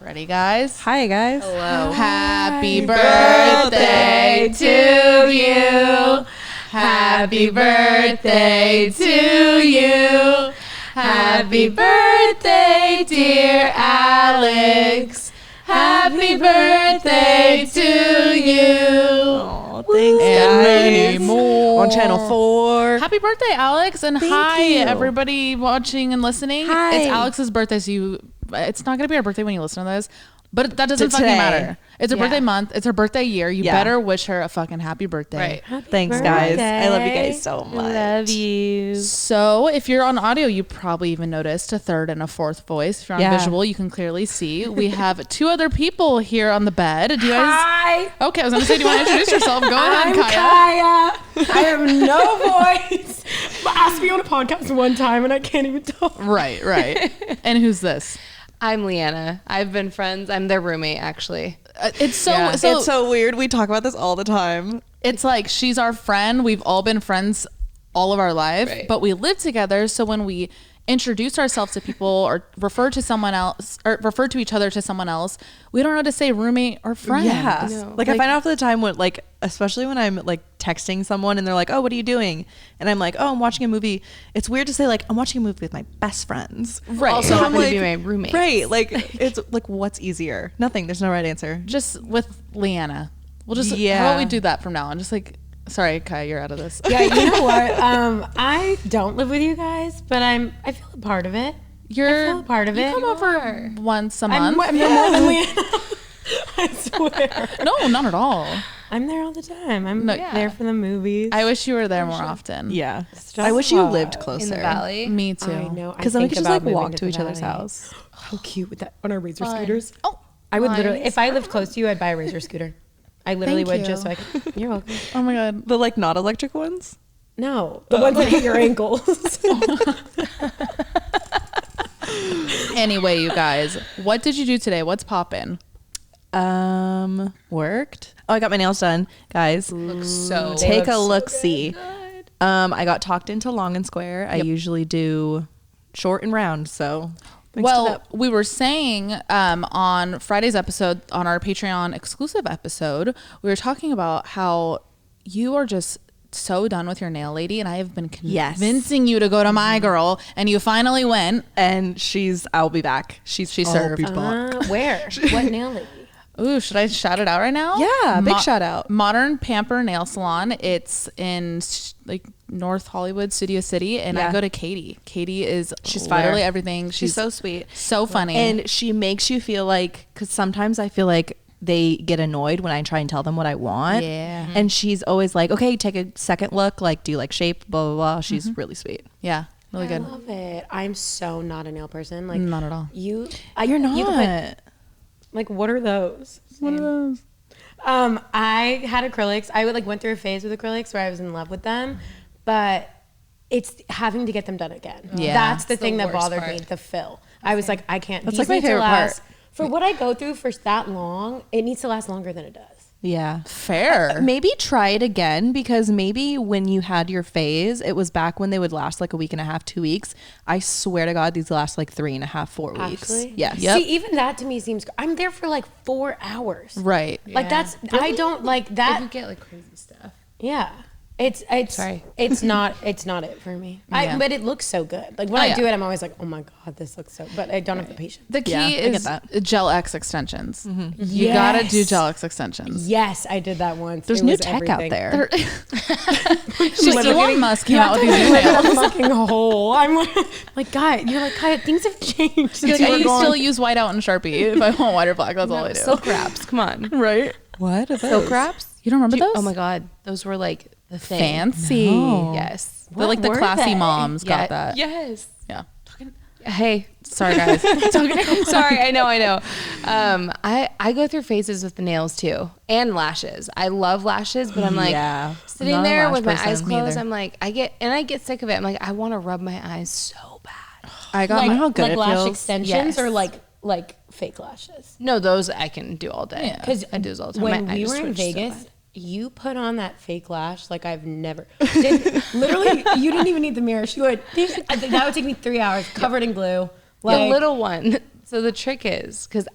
Ready, guys? Hi, guys. Hello. Happy birthday to you. Happy birthday to you. Happy birthday, dear Alex. Happy birthday to you. Oh, thanks, And guys. many more. On Channel 4. Happy birthday, Alex. And hi, you. everybody watching and listening. Hi. It's Alex's birthday, so it's not going to be our birthday when you listen to this. But that doesn't Today. fucking matter. It's her birthday month. It's her birthday year. You Yeah. better wish her a fucking happy birthday. Right. Thanks, guys. I love you guys so much. Love you. So if you're on audio, you probably even noticed a third and a fourth voice. If you're on Yeah. visual, you can clearly see. We have two other people here on the bed. Do you guys? Hi, Okay, I was going to say, do you want to introduce yourself? Go ahead, I'm Kaya. Kaya. I have no voice. But asked me on a podcast one time and I can't even talk. Right. And who's this? I'm Leanna. I've been friends. I'm their roommate, actually. It's so, Yeah. so It's so weird. We talk about this all the time. it's like she's our friend. We've all been friends all of our life, Right. but we live together. So when we introduce ourselves to people or refer to someone else or refer to each other to someone else, we don't know how to say roommate or friend. Yeah. No. Like I find out for the time when, like, especially when I'm like texting someone and they're like, oh, what are you doing? And I'm like, oh, I'm watching a movie. It's weird to say, like, I'm watching a movie with my best friends. Right. Also I'm happen to like, be my roommate. Right. Like, it's like, what's easier? Nothing. There's no right answer. Just with Leanna. We'll just, how Yeah. about we do that from now on? Just like, sorry, Kai, you're out of this. Yeah, you know what? I don't live with you guys, but I feel a part of it. I feel a part of You it. come over once a I'm month. there more than Leanna. I swear. No, not at all. I'm there all the time. I'm No, there for the movies. I wish you were there more often. Yeah. Stop. I wish you lived closer. In the valley. Me too. I know. Because then we could just like walk to each other's house. How cute with that on our razor scooters. Oh, I would literally, Nice. if I lived close to you, I'd buy a razor scooter. I literally Thank would just so you. I could. You're welcome. oh my God. The like not electric ones? No, the ones that hit your ankles. Anyway, you guys, what did you do today? What's poppin'? Worked. Oh, I got my nails done, guys. Looks so Take a look so look see. I got talked into long and square. I usually do short and round, so thanks to Well, that. we were saying on Friday's episode, on our Patreon exclusive episode, we were talking about how you are just so done with your nail lady, and I have been Yes. convincing you to go to my girl, and you finally went. And I'll be back. She served. Where? What nail lady? Ooh, should I shout it out right now? Yeah, big shout out. Modern Pamper Nail Salon. It's in like North Hollywood, Studio City, and I Yeah. go to Katie. Katie is She's literally fire. everything. She's so sweet. so funny. And she makes you feel like, because sometimes I feel like they get annoyed when I try and tell them what I want. Yeah. And she's always like, okay, take a second look. Like, do you like shape? Blah, blah, blah. She's really sweet. yeah, really I good. love it. I'm so not a nail person. Like Not at all. you. You're not. You could put, like, what are those? What are those? I had acrylics. I would like went through a phase with acrylics where I was in love with them, but it's having to get them done again. Yeah. That's the It's the thing that worst bothered me. part. The fill. I was like, I can't. That's these like my need to favorite last- part. For what I go through for that long, it needs to last longer than it does. Yeah. Fair. Maybe try it again, because maybe when you had your phase, it was back when they would last like a week and a half, 2 weeks. I swear to God, these last like 3.5, 4 weeks. Actually, Yes. Yep. See, even that to me seems. I'm there for like 4 hours. Right. Like that's. I don't like that. You get like crazy stuff. Yeah. It's Sorry. it's not it for me. Yeah. But it looks so good. Like when Oh, I yeah. do it, I'm always like, oh my God, this looks so, but I don't have the patience. The key Yeah, I get is that. Gel X extensions. You Yes. gotta do Gel X extensions. Yes, I did that once. There's It new was tech out everything. there. Elon Musk came out with these new Live in nails. a fucking hole. I'm like, God, you're like, God, things have changed. You're since like, you I were gone." still use whiteout and Sharpie if I want white or black. That's all I do. Silk wraps. Come on. Right? What? Silk wraps? You don't remember those? Oh my God. Those were like the thing. Fancy. No. Yes. They're like the What were classy they? moms got that. Yes. Yeah. Hey. Sorry, guys. Sorry, I know. I go through phases with the nails too, and lashes. I love lashes, but I'm like Yeah. sitting I'm not a there lash with my person. eyes Me closed. either. I'm like, I get sick of it. I'm like, I want to rub my eyes so bad. I got like, how good like it lash feels. extensions Yes. or like fake lashes. No, those I can do all day. Yeah. Because I do those all the time. when My eye we just were in twitches so Vegas, bad. you put on that fake lash like I've never. Literally, you didn't even need the mirror. She would. That would take me 3 hours, covered in glue. The little one. So the trick is, because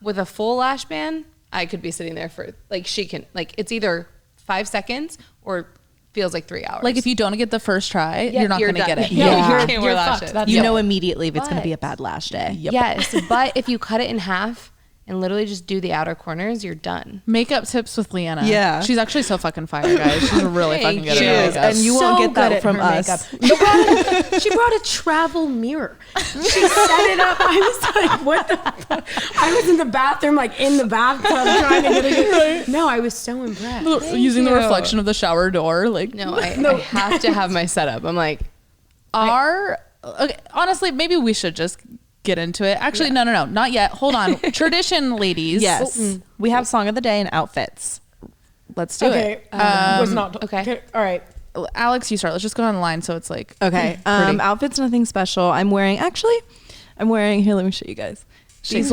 with a full lash band, I could be sitting there for she can it's either 5 seconds or feels like 3 hours. Like if you don't get the first try, you're not going to get it. Yeah, you can't wear lashes. You know immediately if it's going to be a bad lash day. Yes, but if you cut it in half and literally just do the outer corners, you're done. Makeup tips with Leanna. Yeah. She's actually so fucking fire, guys. She's really fucking good She at is, makeup. and you won't get that from us. She brought a travel mirror. She set it up. I was like, what the fuck? I was in the bathroom, in the bathtub trying to get it. No, I was so impressed. Using the reflection of the shower door. No, I have to have my setup. I'm like, okay, honestly, maybe we should just get into it. Actually, no, not yet. Hold on. Tradition, ladies. Yes. We have song of the day and outfits. Let's do it. Was not okay. All right. Alex, you start. Let's just go online so it's like Okay. pretty. Outfits, nothing special. I'm wearing here, let me show you guys. These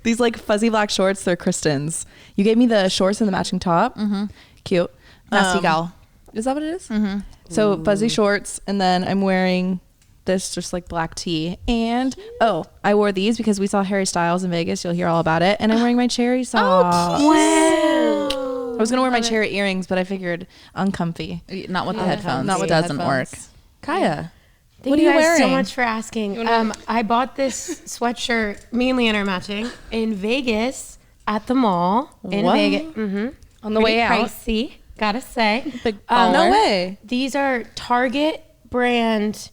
these fuzzy black shorts, they're Kristen's. You gave me the shorts and the matching top. Mm-hmm. Cute. Nasty gal. Is that what it is? Mm-hmm. So fuzzy shorts, and then I'm wearing this just black tee. And I wore these because we saw Harry Styles in Vegas. You'll hear all about it. And I'm wearing my cherry socks. Wow. I was gonna wear my cherry earrings, but I figured uncomfy. Not with the headphones. Not with doesn't headphones. work. Kaya. Thank What are you you guys so wearing? much for asking. I bought this sweatshirt. Me and Leanna are matching in Vegas at the mall in What? Vegas. Mm-hmm. on the way out. Pricey, gotta say. Big No baller. way. These are Target brand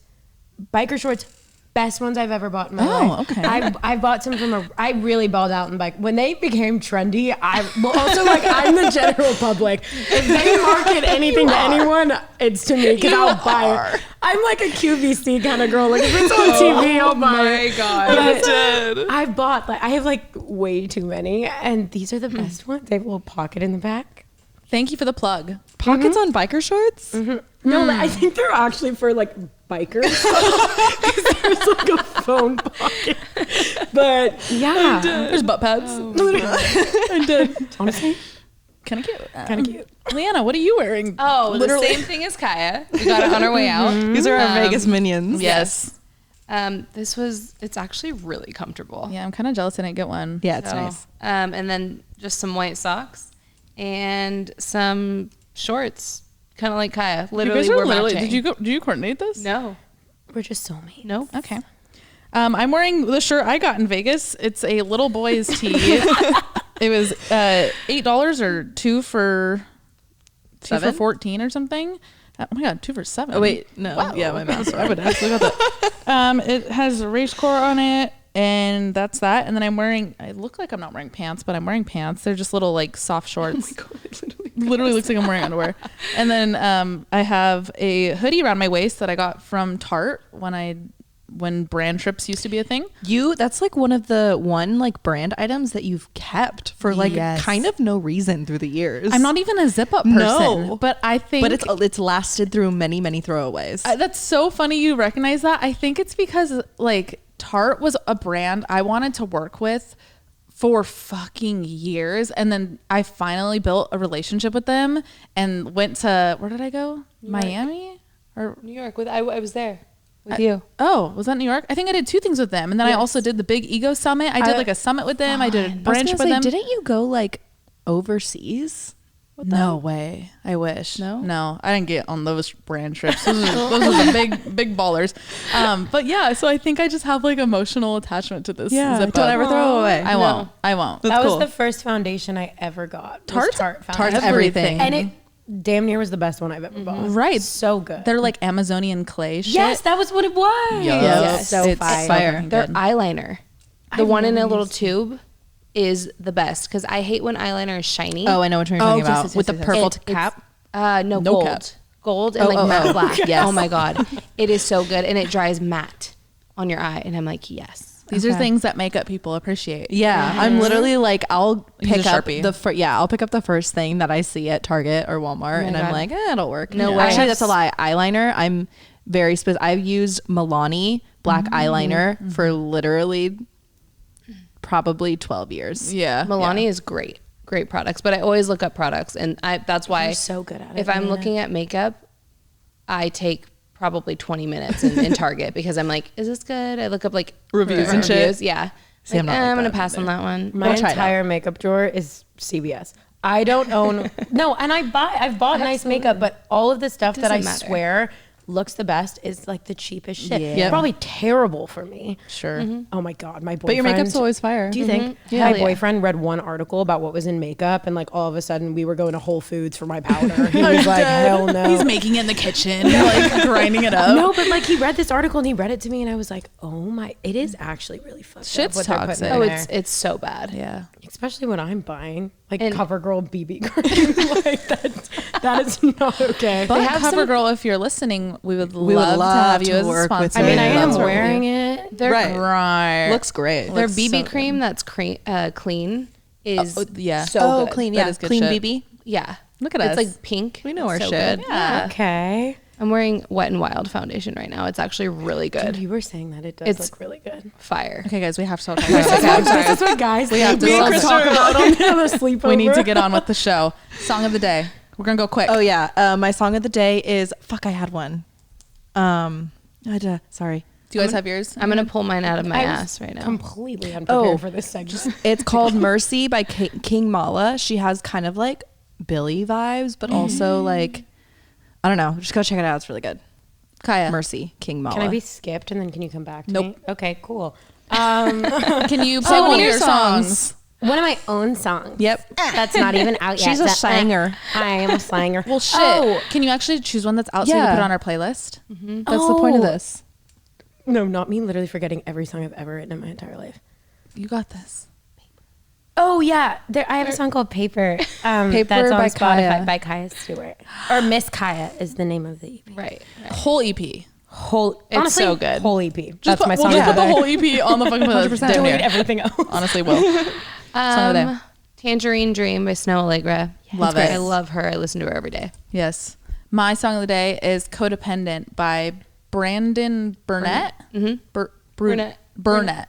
biker shorts. Best ones I've ever bought in my life. Okay. I bought some I really balled out in bike. When they became trendy, I'm the general public. If they market anything to anyone, it's to me because I'll buy it. I'm like a QVC kind of girl. Like if it's on TV, I'll buy it. Oh my God. But I bought I have way too many, and these are the best ones. They have a little pocket in the back. Thank you for the plug. Pockets on biker shorts? No, I think they're actually for bikers. Because there's a phone pocket. But yeah. There's butt pads. I did. Honestly, Kind of cute. kind of cute. Leanna, what are you wearing? The same thing as Kaya. We got it on our way out. These are our Vegas minions. Yes. It's actually really comfortable. Yeah, I'm kind of jealous I didn't get one. Yeah, it's So, nice. And then just some white socks and some shorts, kind of like Kaya. Literally, we're matching. Did you coordinate this? No. We're just soulmates. Nope. Okay. I'm wearing the shirt I got in Vegas. It's a little boy's tee. It was $8 or two for $7? 14 or something. Oh my God, 2 for $7. Oh, wait. No. Wow. Yeah, my math. I would actually got that. It has a race core on it, and that's that. And then I look like I'm not wearing pants, but I'm wearing pants. They're just little soft shorts. Oh my God, Literally looks like I'm wearing underwear. And then I have a hoodie around my waist that I got from Tarte when brand trips used to be a thing. That's one of the brand items that you've kept for Yes. kind of no reason through the years. I'm not even a zip up person, No. but I think it's lasted through many, many throwaways. that's so funny you recognize that. I think it's because Tarte was a brand I wanted to work with for fucking years, and then I finally built a relationship with them and went to, where did I go? Miami or New York. I was there with you. Oh, was that New York? I think I did 2 things with them, and then I also did the Big Ego Summit. I did a summit with them. I did a brunch with them. Didn't you go overseas? No way. I wish. No? I didn't get on those brand trips. Those are the big ballers. But yeah, so I think I just have emotional attachment to this. Yeah, zip don't up. ever throw it away. I won't. I won't. That's That cool. was the first foundation I ever got. Tarte's Foundation. everything. And it damn near was the best one I've ever bought. Right. So good. They're like Amazonian clay shit. Yes, that was what it was. Yes. So It's fire. so fucking Their good. eyeliner, the one in a little tube, is the best because I hate when eyeliner is shiny. Oh, I know what you're talking about. yes, With the yes, yes. purple It's- cap. No, No gold. cap. Gold and matte black. Yes. Oh my God. It is so good. And it dries matte on your eye. And I'm like, yes. These are things that makeup people appreciate. Yeah, I'm literally I'll Use pick a up Sharpie. I'll pick up the first thing that I see at Target or Walmart, and I'm God. like, it'll work. No way. Actually, that's a lie. Eyeliner, I'm very specific. I've used Milani black eyeliner for literally probably 12 years. Yeah. Milani is great. Great products. But I always look up products. And that's why You're so good at it. if I'm Leanna. looking at makeup, I take probably 20 minutes in Target because I'm like, is this good? I look up like Reviews and shit. Yeah. See, I'm not like I'm gonna that pass on that one. My We'll try it entire makeup drawer is CVS. I don't own no, and I've bought nice makeup, but all of the stuff that I Doesn't matter. swear looks the best is like the cheapest shit. Yeah. It's probably terrible for me. Sure. Oh my god, my boyfriend. But your makeup's always fire. Do you think? Yeah. My boyfriend read one article about what was in makeup, and like all of a sudden we were going to Whole Foods for my powder. He was like, hell no. He's making it in the kitchen, like grinding it up. No, but like he read this article and he read it to me, and I was like, oh my, it is actually really fucked Shit's up. What they're putting toxic. in Oh, there. it's so bad. Yeah. Especially when I'm buying like And- CoverGirl BB cream. Like that is not okay. But have some- CoverGirl, if you're listening, we would love to have you as a work with sponsor. I mean, I am That's what we wearing do. it. Their Right. Right. Looks great. their Looks BB so cream that's clean is yeah. so good. clean. That Yeah, is good clean shit. BB. Yeah. Look at it's us. like pink. We know our So shit. good. Yeah. Okay. I'm wearing Wet n Wild foundation right now. It's actually really good. Dude, you were saying that it does It's- look really good. Fire. Okay, guys, we have to talk about This this. is what guys we have to talk about on the sleepover. We need to get on with the show. Song of the day. We're gonna go quick. Oh yeah. My song of the day is fuck. I had one. Sorry. Do you guys have yours? I'm gonna pull mine out of my I was ass right now. completely unprepared Oh. for this segment. It's called Mercy by King Mala. She has kind of like Billy vibes, but also like I don't know. Just go check it out. It's really good. Kaya. Mercy, King Mala. Can I be skipped and then can you come back to Nope. me? Okay, cool. Can you play one of your songs? One of my own songs. Yep. That's not even out yet. She's a That- singer. I am a singer. Well, shit. Oh, Can you actually choose one that's out so we can Yeah. put it on our playlist? That's the point of this. no, not me literally forgetting every song I've ever written in my entire life. You got this. Oh yeah, I have a song called Paper. Paper that's on by Spotify Kaya. by Kaya Stewart, or Miss Kaya is the name of the EP. Right. Whole EP. Whole, It's honestly, so good. Whole EP. Just That's put, my we'll song. just of put the the day. whole EP on the fucking playlist. Damn Delete near. everything else. Honestly, will. Song of the day. Tangerine Dream by Snow Allegra. Love It's great. it. I love her. I listen to her every day. Yes. My song of the day is Codependent by Brandon Burnett. Burnett. Burnett.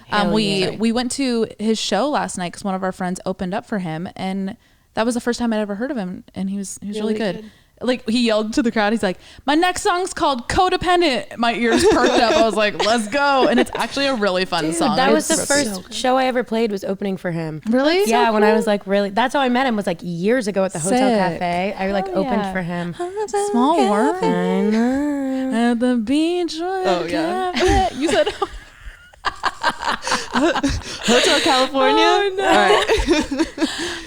Hell yeah. We went to his show last night because one of our friends opened up for him, and that was the first time I'd ever heard of him, and he was really good. Like he yelled to the crowd, he's like, "My next song's called Codependent." My ears perked up. I was like, "Let's go!" And it's actually a really fun song. That was the It's first show I ever played was opening for him. Really? Yeah, So when I cool. was like really, that's how I met him was like years ago at the Hotel Sick. Cafe. I like opened yeah. for him. Small world I know. at the beach. Oh yeah. You said. Hotel California. Oh,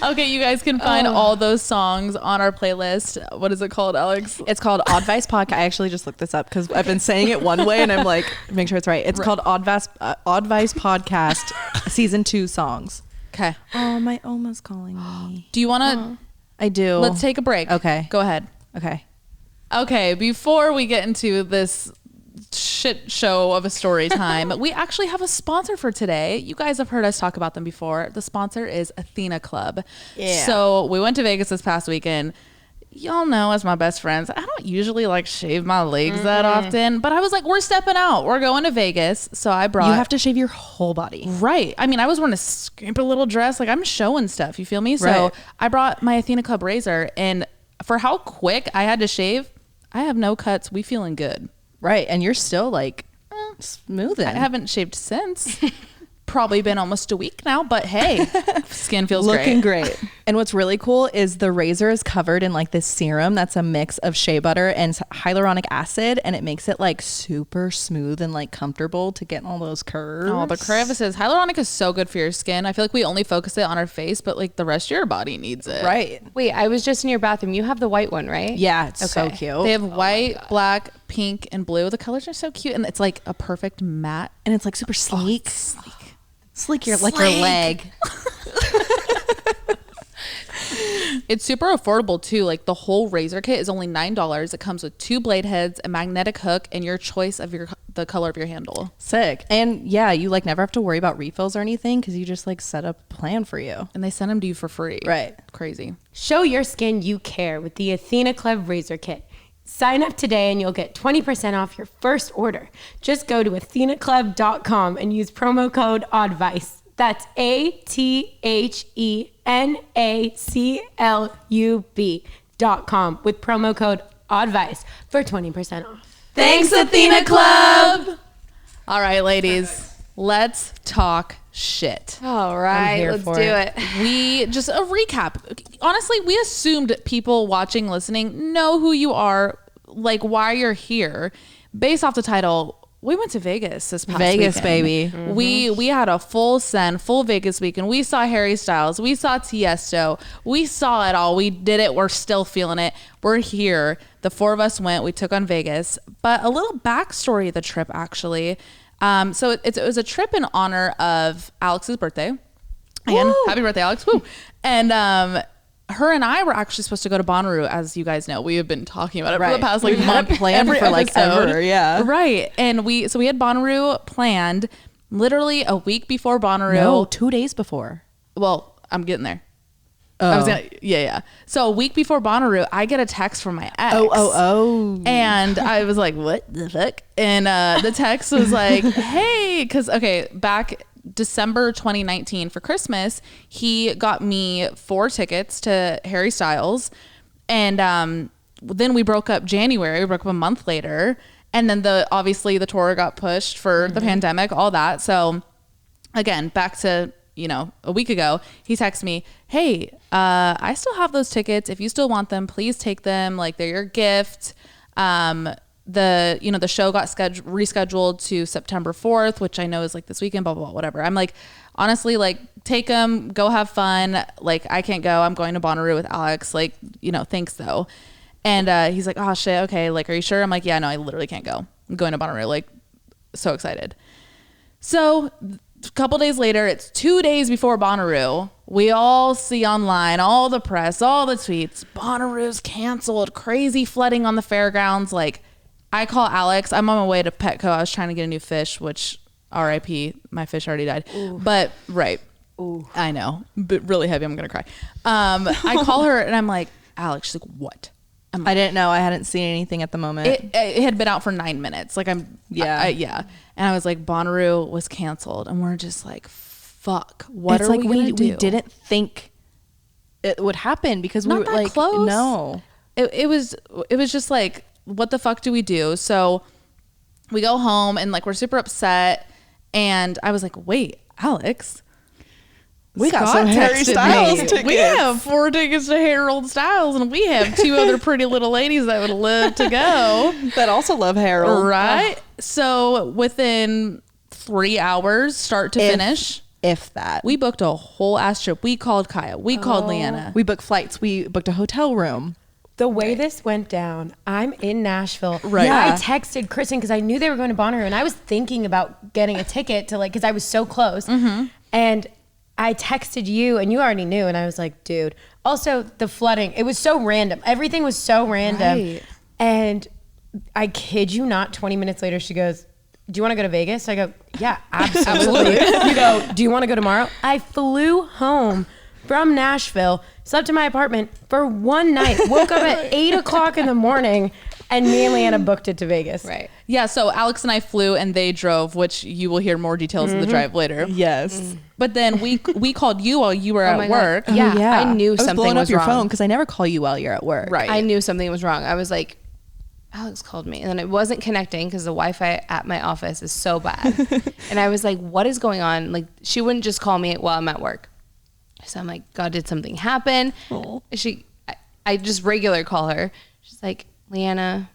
no. Okay, you guys can find all those songs on our playlist. What is it called, Alex? It's called Oddvice Podcast. I actually just looked this up because I've been saying it one way and I'm like, make sure it's right. It's called Oddvice Podcast Season 2 songs. Okay. Oh, my Oma's calling me. Do you want to? I do. Let's take a break. Okay. Go ahead. Okay. Okay, before we get into this shit show of a story time, we actually have a sponsor for today. You guys have heard us talk about them before. The sponsor is Athena Club. Yeah. So we went to Vegas this past weekend. Y'all know, as my best friends, I don't usually like shave my legs that often, but I was like, we're stepping out. We're going to Vegas. So I brought. You have to shave your whole body. Right. I mean, I was wearing a skimpy little dress. Like I'm showing stuff. You feel me? So Right. I brought my Athena Club razor, and for how quick I had to shave, I have no cuts. We feeling good. Right. And you're still like smoothing. I haven't shaved since. Probably been almost a week now, but hey, skin feels looking great. great. And what's really cool is the razor is covered in like this serum that's a mix of shea butter and hyaluronic acid, and it makes it like super smooth and like comfortable to get all those curves. Oh, the crevices. Hyaluronic is so good for your skin. I feel like we only focus it on our face, but like the rest of your body needs it. Right. Wait, I was just in your bathroom. You have the white one, right? Yeah, it's so Okay. cute. They have white, black, pink, and blue. The colors are so cute, and it's like a perfect matte. and it's like super sleek. Sleek your like Sleek. your leg. It's super affordable too. Like the whole razor kit is only $9. It comes with 2 blade heads, a magnetic hook, and your choice of the color of your handle. Sick. And yeah, you like never have to worry about refills or anything because you just like set up a plan for you. And they send them to you for free. Right. Crazy. Show your skin you care with the Athena Club Razor Kit. Sign up today and you'll get 20% off your first order. Just go to athenaclub.com and use promo code Oddvice. That's ATHENACLUB.com with promo code Oddvice for 20% off. Thanks, Athena Club. All right, ladies, let's talk shit. All right, here let's for do it. it. We just a recap. Honestly, we assumed people watching, listening know who you are, like why you're here. Based off the title, we went to Vegas this past Vegas, weekend. baby. We had a full Vegas weekend. We saw Harry Styles. We saw Tiesto. We saw it all. We did it. We're still feeling it. We're here. The 4 of us went. We took on Vegas. But a little backstory of the trip, actually. So it was a trip in honor of Alex's birthday. And happy birthday, Alex. Woo. And her and I were actually supposed to go to Bonnaroo, as you guys know. We have been talking about it for the past like month. Planned for like ever, yeah. Right. And we had Bonnaroo planned literally a week before Bonnaroo. No, 2 days before. Well, I'm getting there. Oh. Yeah. So a week before Bonnaroo, I get a text from my ex. Oh. And I was like, what the fuck? And the text was like, hey, because, back December 2019 for Christmas, he got me 4 tickets to Harry Styles. And then we broke up January. We broke up a month later. And then obviously the tour got pushed for the pandemic, all that. So again, back to, a week ago, he texted me, hey, I still have those tickets. If you still want them, please take them. Like, they're your gift. The show got rescheduled to September 4th, which I know is like this weekend, blah, blah, blah, whatever. I'm like, honestly, like, take them, go have fun. Like, I can't go. I'm going to Bonnaroo with Alex. Like, thanks though. And he's like, oh shit, okay. Like, are you sure? I'm like, yeah, no, I literally can't go. I'm going to Bonnaroo. Like, so excited. So a couple days later, it's 2 days before Bonnaroo. We all see online, all the press, all the tweets, Bonnaroo's canceled, crazy flooding on the fairgrounds. Like, I call Alex. I'm on my way to Petco. I was trying to get a new fish, which RIP, my fish already died. Ooh. But right. Ooh. I know, but really heavy. I'm going to cry. I call her and I'm like, Alex, she's like, what? I didn't know. I hadn't seen anything at the moment. It had been out for 9 minutes. Like yeah. And I was like, Bonnaroo was canceled. And we're just like, fuck, what are we going to do? We didn't think it would happen because we Not were that like, close. no. It was just like, what the fuck do we do? So we go home and like, we're super upset. And I was like, wait, Alex, we got some Harry Styles tickets. We have 4 tickets to Harold Styles, and we have 2 other pretty little ladies that would love to go. That also love Harold. Right? So within 3 hours, start to finish. If that. We booked a whole ass trip. We called Kaya. We called Leanna. We booked flights. We booked a hotel room. The way this went down, I'm in Nashville. Right. Yeah. Yeah. I texted Kristen because I knew they were going to Bonnaroo, and I was thinking about getting a ticket to because I was so close. Mm-hmm. And I texted you, and you already knew, and I was like, dude. Also, the flooding, it was so random. Everything was so random. Right. And I kid you not, 20 minutes later, she goes, do you want to go to Vegas? I go, yeah, absolutely. You go, do you want to go tomorrow? I flew home from Nashville, slept in my apartment for one night, woke up at 8 o'clock in the morning, and me and Leanna booked it to Vegas. Right. Yeah, so Alex and I flew and they drove, which you will hear more details of the drive later. Yes. But then we called you while you were at work. God. Yeah, I knew I was something blowing was up your wrong. phone because I never call you while you're at work. Right. I knew something was wrong. I was like, Alex called me, and then it wasn't connecting because the Wi-Fi at my office is so bad. And I was like, what is going on? Like, she wouldn't just call me while I'm at work. So I'm like, God, did something happen? Oh. I just regular call her. She's like, Leanna,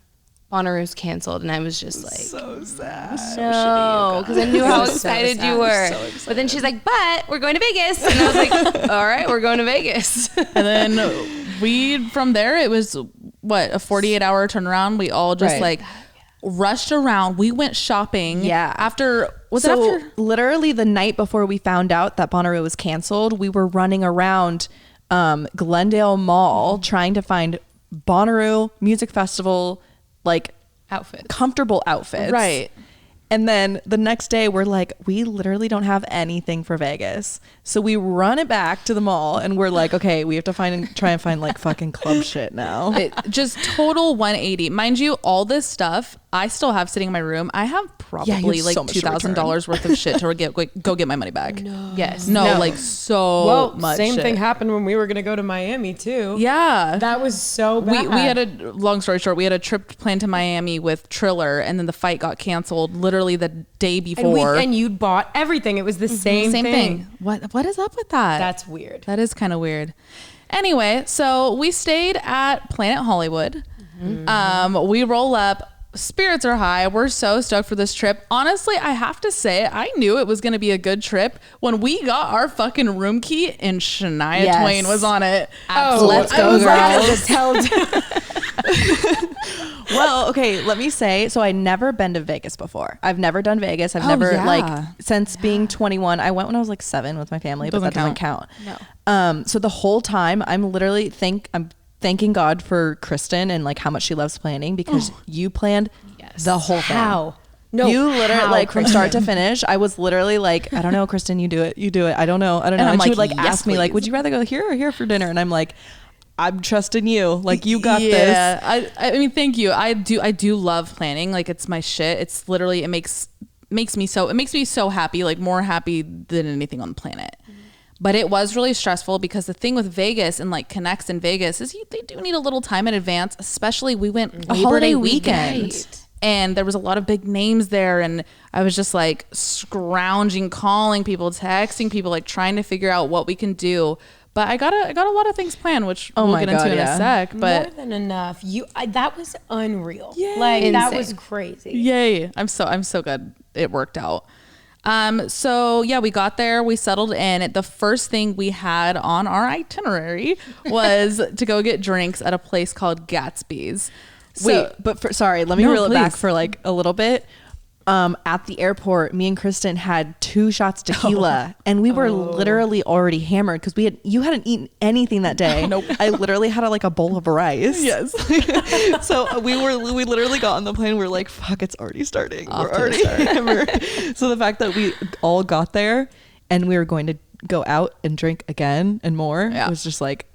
Bonnaroo's canceled. And I was just like, So sad. no, because I knew how So excited sad. you were. So excited. But then she's like, but we're going to Vegas. And I was like, all right, we're going to Vegas. And then from there, it was what, a 48-hour turnaround. We all just Right. like rushed around. We went shopping. Yeah. After literally the night before we found out that Bonnaroo was canceled, we were running around Glendale Mall trying to find Bonnaroo music festival like Outfit. comfortable outfits. Right. And then the next day we're like, we literally don't have anything for Vegas. So we run it back to the mall and we're like, okay, we have to try and find like fucking club shit now. Just total 180. Mind you, all this stuff I still have sitting in my room. I have probably like so much to $2,000 worth of shit to go get my money back. Yes. No, like so much same shit. thing happened when we were going to go to Miami too. Yeah. That was so bad. We had a, long story short, we had a trip planned to Miami with Triller, and then the fight got canceled literally the day before. and you'd bought everything. It was the same thing. What is up with that? That's weird. That is kind of weird. Anyway, so we stayed at Planet Hollywood. We roll up. Spirits are high. We're so stoked for this trip. Honestly, I have to say, I knew it was going to be a good trip when we got our fucking room key and Shania Twain was on it. Let's go, girls. Like, Well, okay, let me say, so I never been to Vegas before. I've never done Vegas. I've never like since being 21. I went when I was like 7 with my family, but that doesn't count. No. So the whole time I'm literally I'm thanking God for Kristen and like how much she loves planning, because you planned the whole thing. How? No, you literally how, like from start to Kristen? finish. I was literally like, I don't know, Kristen, you do it. I don't know. And I'm she would like, like yes, ask me like, please. would you rather go here or here for dinner? And I'm like, I'm trusting you. Like, you got this. Yeah, I mean, thank you. I do love planning. Like, it's my shit. It's literally, it makes me so happy, like more happy than anything on the planet. But it was really stressful because the thing with Vegas and like Connects in Vegas is they do need a little time in advance, especially we went A Labor holiday Day weekend. weekend. And there was a lot of big names there, and I was just like scrounging, calling people, texting people, like trying to figure out what we can do. But I got a lot of things planned, which we'll get into in a sec. But more than enough. That was unreal. Yay. Like that Insane. was crazy. yay! I'm so glad it worked out. So yeah, we got there, we settled in. The first thing we had on our itinerary was to go get drinks at a place called Gatsby's. Wait, but sorry, let me No, reel it back please. for like a little bit. At the airport, me and Kristen had 2 shots tequila, and we were literally already hammered because you hadn't eaten anything that day. Nope. I literally had like a bowl of rice. Yes. So we literally got on the plane. We are like, fuck, it's already starting. Off We're to the already start. hammered. So the fact that we all got there and we were going to go out and drink again and more, Yeah. it was just like,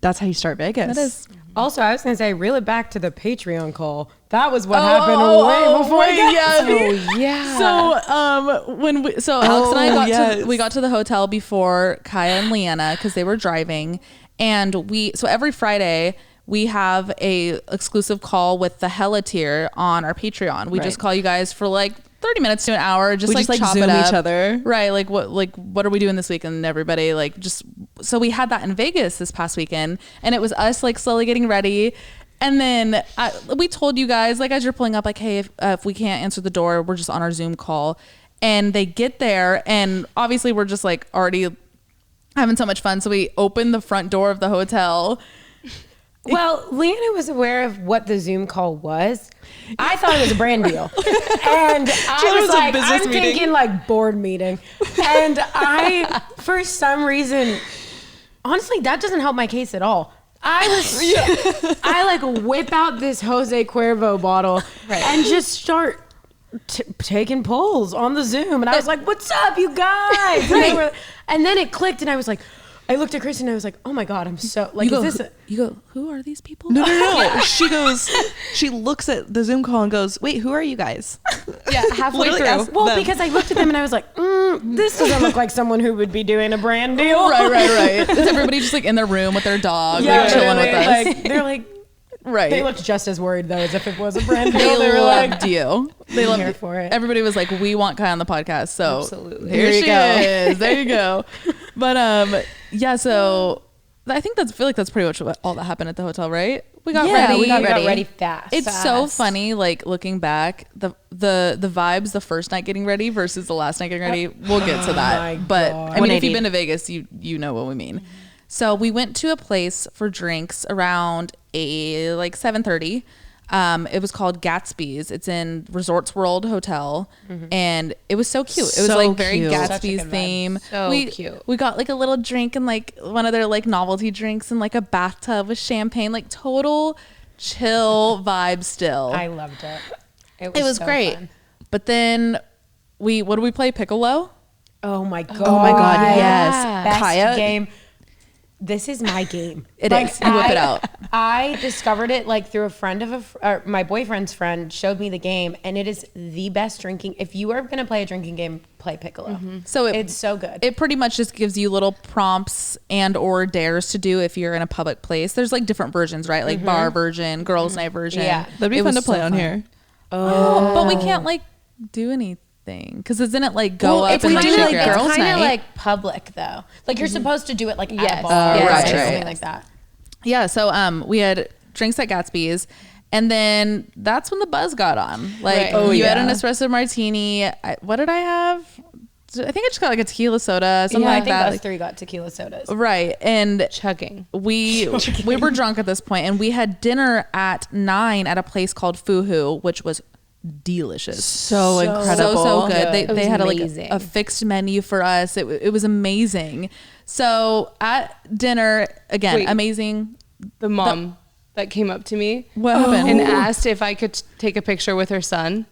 that's how you start Vegas. That is. Also, I was gonna say, reel it back to the Patreon call. That was what happened way before. yeah. Yeah. So when Alex and I yes. we got to the hotel before Kaya and Leanna because they were driving, and so every Friday we have a exclusive call with the Hella tier on our Patreon. We just call you guys for like 30 minutes to an hour, just We like just, like, chop Zoom it up. each other. Right, like what are we doing this weekend? And everybody like just, so we had that in Vegas this past weekend, and it was us like slowly getting ready. And then we told you guys, like, as you're pulling up, like, hey, if we can't answer the door, we're just on our Zoom call. And they get there, and obviously we're just like already having so much fun. So we open the front door of the hotel. Well, Leanna was aware of what the Zoom call was. I thought it was a brand deal. And I was like, I'm thinking like board meeting. And I, for some reason, honestly, that doesn't help my case at all. I like whip out this Jose Cuervo bottle and just start taking polls on the Zoom. And I was like, what's up, you guys? And then it clicked, and I was like, I looked at Kristen and I was like, oh my God, I'm so like, You go, who are these people? No. She looks at the Zoom call and goes, wait, who are you guys? Yeah, halfway Literally through. asked well, them. because I looked at them and I was like, this doesn't look like someone who would be doing a brand deal. Right. Is everybody just like in their room with their dog, Yeah, like chilling with us? like, they're like, right. they looked just as worried though as if it was a brand deal. They They were like, loved you. They loved here you. for it. Everybody was like, we want Kai on the podcast. So Absolutely. here she you go. is. There you go. But yeah, so I feel like that's pretty much all that happened at the hotel, right? We got ready. we got ready fast. It's so funny, like looking back, the vibes the first night getting ready versus the last night getting ready. We'll get to my that. But God. I mean, if 180. you've been to Vegas, you know what we mean. So we went to a place for drinks around 7:30. It was called Gatsby's. It's in Resorts World Hotel, and it was so cute. It was So like very cute. Such a Gatsby's good vibe. theme. So cute. We got like a little drink and like one of their like novelty drinks and like a bathtub with champagne, like total chill vibe still. I loved it. It was so great. fun. But then what do we play? Piccolo? Oh my god. Oh my God, yes. Best Kaya- game. This is my game. It is. You whip it out. I discovered it like through a friend of my boyfriend's friend showed me the game, and it is the best drinking. If you are gonna play a drinking game, play Piccolo. So it's so good. It pretty much just gives you little prompts and or dares to do if you're in a public place. There's like different versions, right? Like bar version, girls' night version. Yeah. That'd be It fun was to play so on fun. here. Oh, but we can't like do anything because isn't it like go up it's and kind like of shake like, your it's ass? kind night. of like public though. Like you're supposed to do it like at Yes. a bar Yes. or Right, something right. like that. Yeah, so we had drinks at Gatsby's, and then that's when the buzz got on. Like Right. you had an yeah. espresso martini. What did I have? I think I just got like a tequila soda, something Yeah, I like think that. us Like, three got tequila sodas. right, and Chugging. we were drunk at this point, and we had dinner at 9 at a place called Fuhu, which was delicious. So incredible. So good. It was They had amazing. a fixed menu for us. It was amazing. So at dinner again, Wait. amazing. The mom that came up to me What happened? and asked if I could take a picture with her son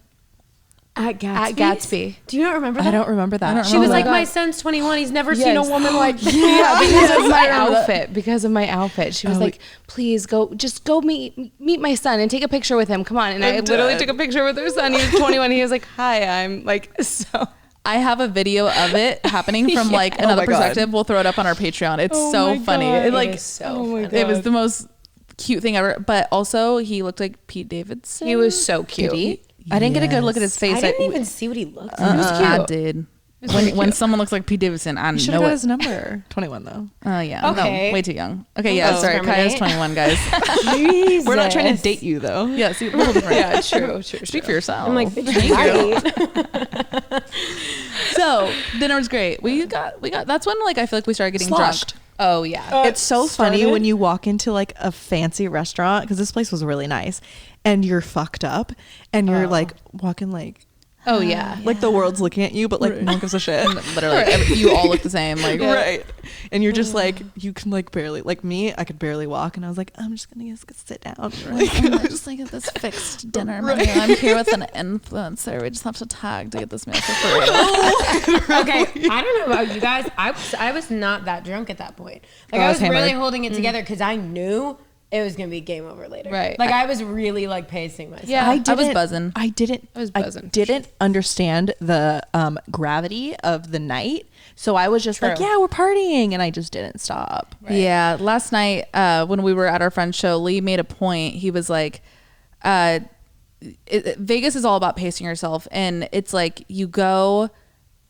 At at Gatsby. Do you not remember that? I don't remember that. I don't She was Oh like, my my son's 21. He's never seen a Yes. woman like Yeah, because of my I remember that. outfit. Because of my outfit, she was like, "Please go meet my son and take a picture with him. Come on!" And I literally took a picture with her son. He was 21. He was like, "Hi, I'm like so." I have a video of it happening from like another my God. perspective. We'll throw it up on our Patreon. It's so funny. It like it was the most cute thing ever. But also he looked like Pete Davidson. He was so cute. I didn't get a good look at his face. I didn't even see what he looked like. I did. When someone looks like Pete Davidson, I should know have got it. his number. 21 though. Yeah. Okay. No, way too young. Okay. Yeah. Oh. Sorry. Kaya's Discriminate. 21, guys. Jesus. We're not trying to date you though. Yeah. See, a little different. Yeah, true. Speak for yourself. I'm like, bitch, you're right. So dinner was great. We got. That's when like I feel like we started getting Sloshed. drunk. Oh yeah. It's so funny started? when you walk into like a fancy restaurant because this place was really nice and you're fucked up and you're like walking Oh yeah. like the world's looking at you but like no one gives a shit. Literally, you all look the same. Like Right. And you're just like you can like barely like me, I could barely walk and I was like, I'm just gonna sit down. Like, I'm just like at this fixed dinner menu. I'm here with an influencer. We just have to tag to get this meal for free. Okay, I don't know about you guys. I was not that drunk at that point. Like Oh, I I was was really hammered. holding it together because I knew it was gonna be game over later. Right. Like I was really like pacing myself. Yeah. I was buzzing. I was buzzing. didn't understand the gravity of the night. So I was just like, True. yeah, we're partying and I just didn't stop. Yeah, last night when we were at our friend's show, Lee made a point. He was like, Vegas is all about pacing yourself, and it's like you go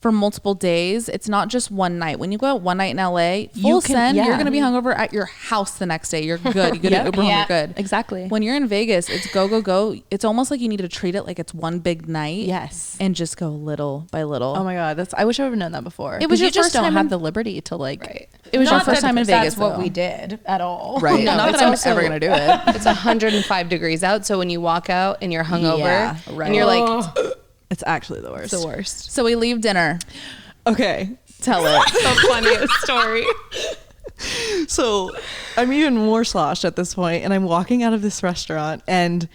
for multiple days. It's not just one night. When you go out one night in LA, full send, yeah. you're gonna be hungover at your house the next day. You're good. You get an Uber home, you're good. Exactly. When you're in Vegas, it's go, go, go. It's almost like you need to treat it like it's one big night. Yes. And just go little by little. Oh my god, I wish I would have known that before. It was 'Cause your you just first don't time have in- the liberty to like. Right. It was your Not first that time in Vegas, That's what though. we did at all. Right. No, Not it's that I'm also- ever gonna do it. It's 105 degrees out, so when you walk out and you're hungover, Yeah, right. and you're like, Oh. It's actually the worst. it's the worst. So we leave dinner. Okay. Tell it. The funniest story. So I'm even more sloshed at this point, and I'm walking out of this restaurant, and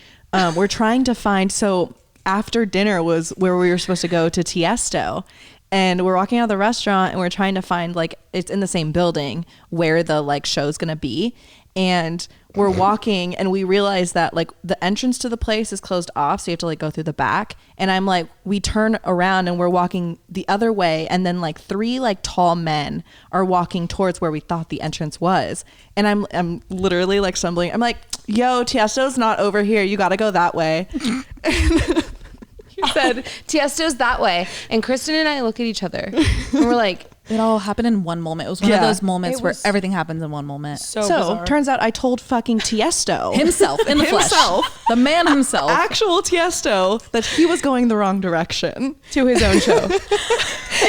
we're trying to find. So after dinner was where we were supposed to go to Tiesto, and we're walking out of the restaurant, and we're trying to find like it's in the same building where the like show's gonna be, and we're walking, and we realize that like the entrance to the place is closed off, so you have to like go through the back. And I'm like, we turn around and we're walking the other way, and then like three like tall men are walking towards where we thought the entrance was, and I'm literally like stumbling. I'm like, yo, Tiesto's not over here, you gotta go that way. You said Tiesto's that way, and Kristen and I look at each other, and we're like, It all happened in one moment. It was one of Yeah. those moments It where was everything happens in one moment. So So bizarre. turns out I told fucking Tiesto Himself in the flesh. The man himself. actual Tiesto that he was going the wrong direction. to his own show.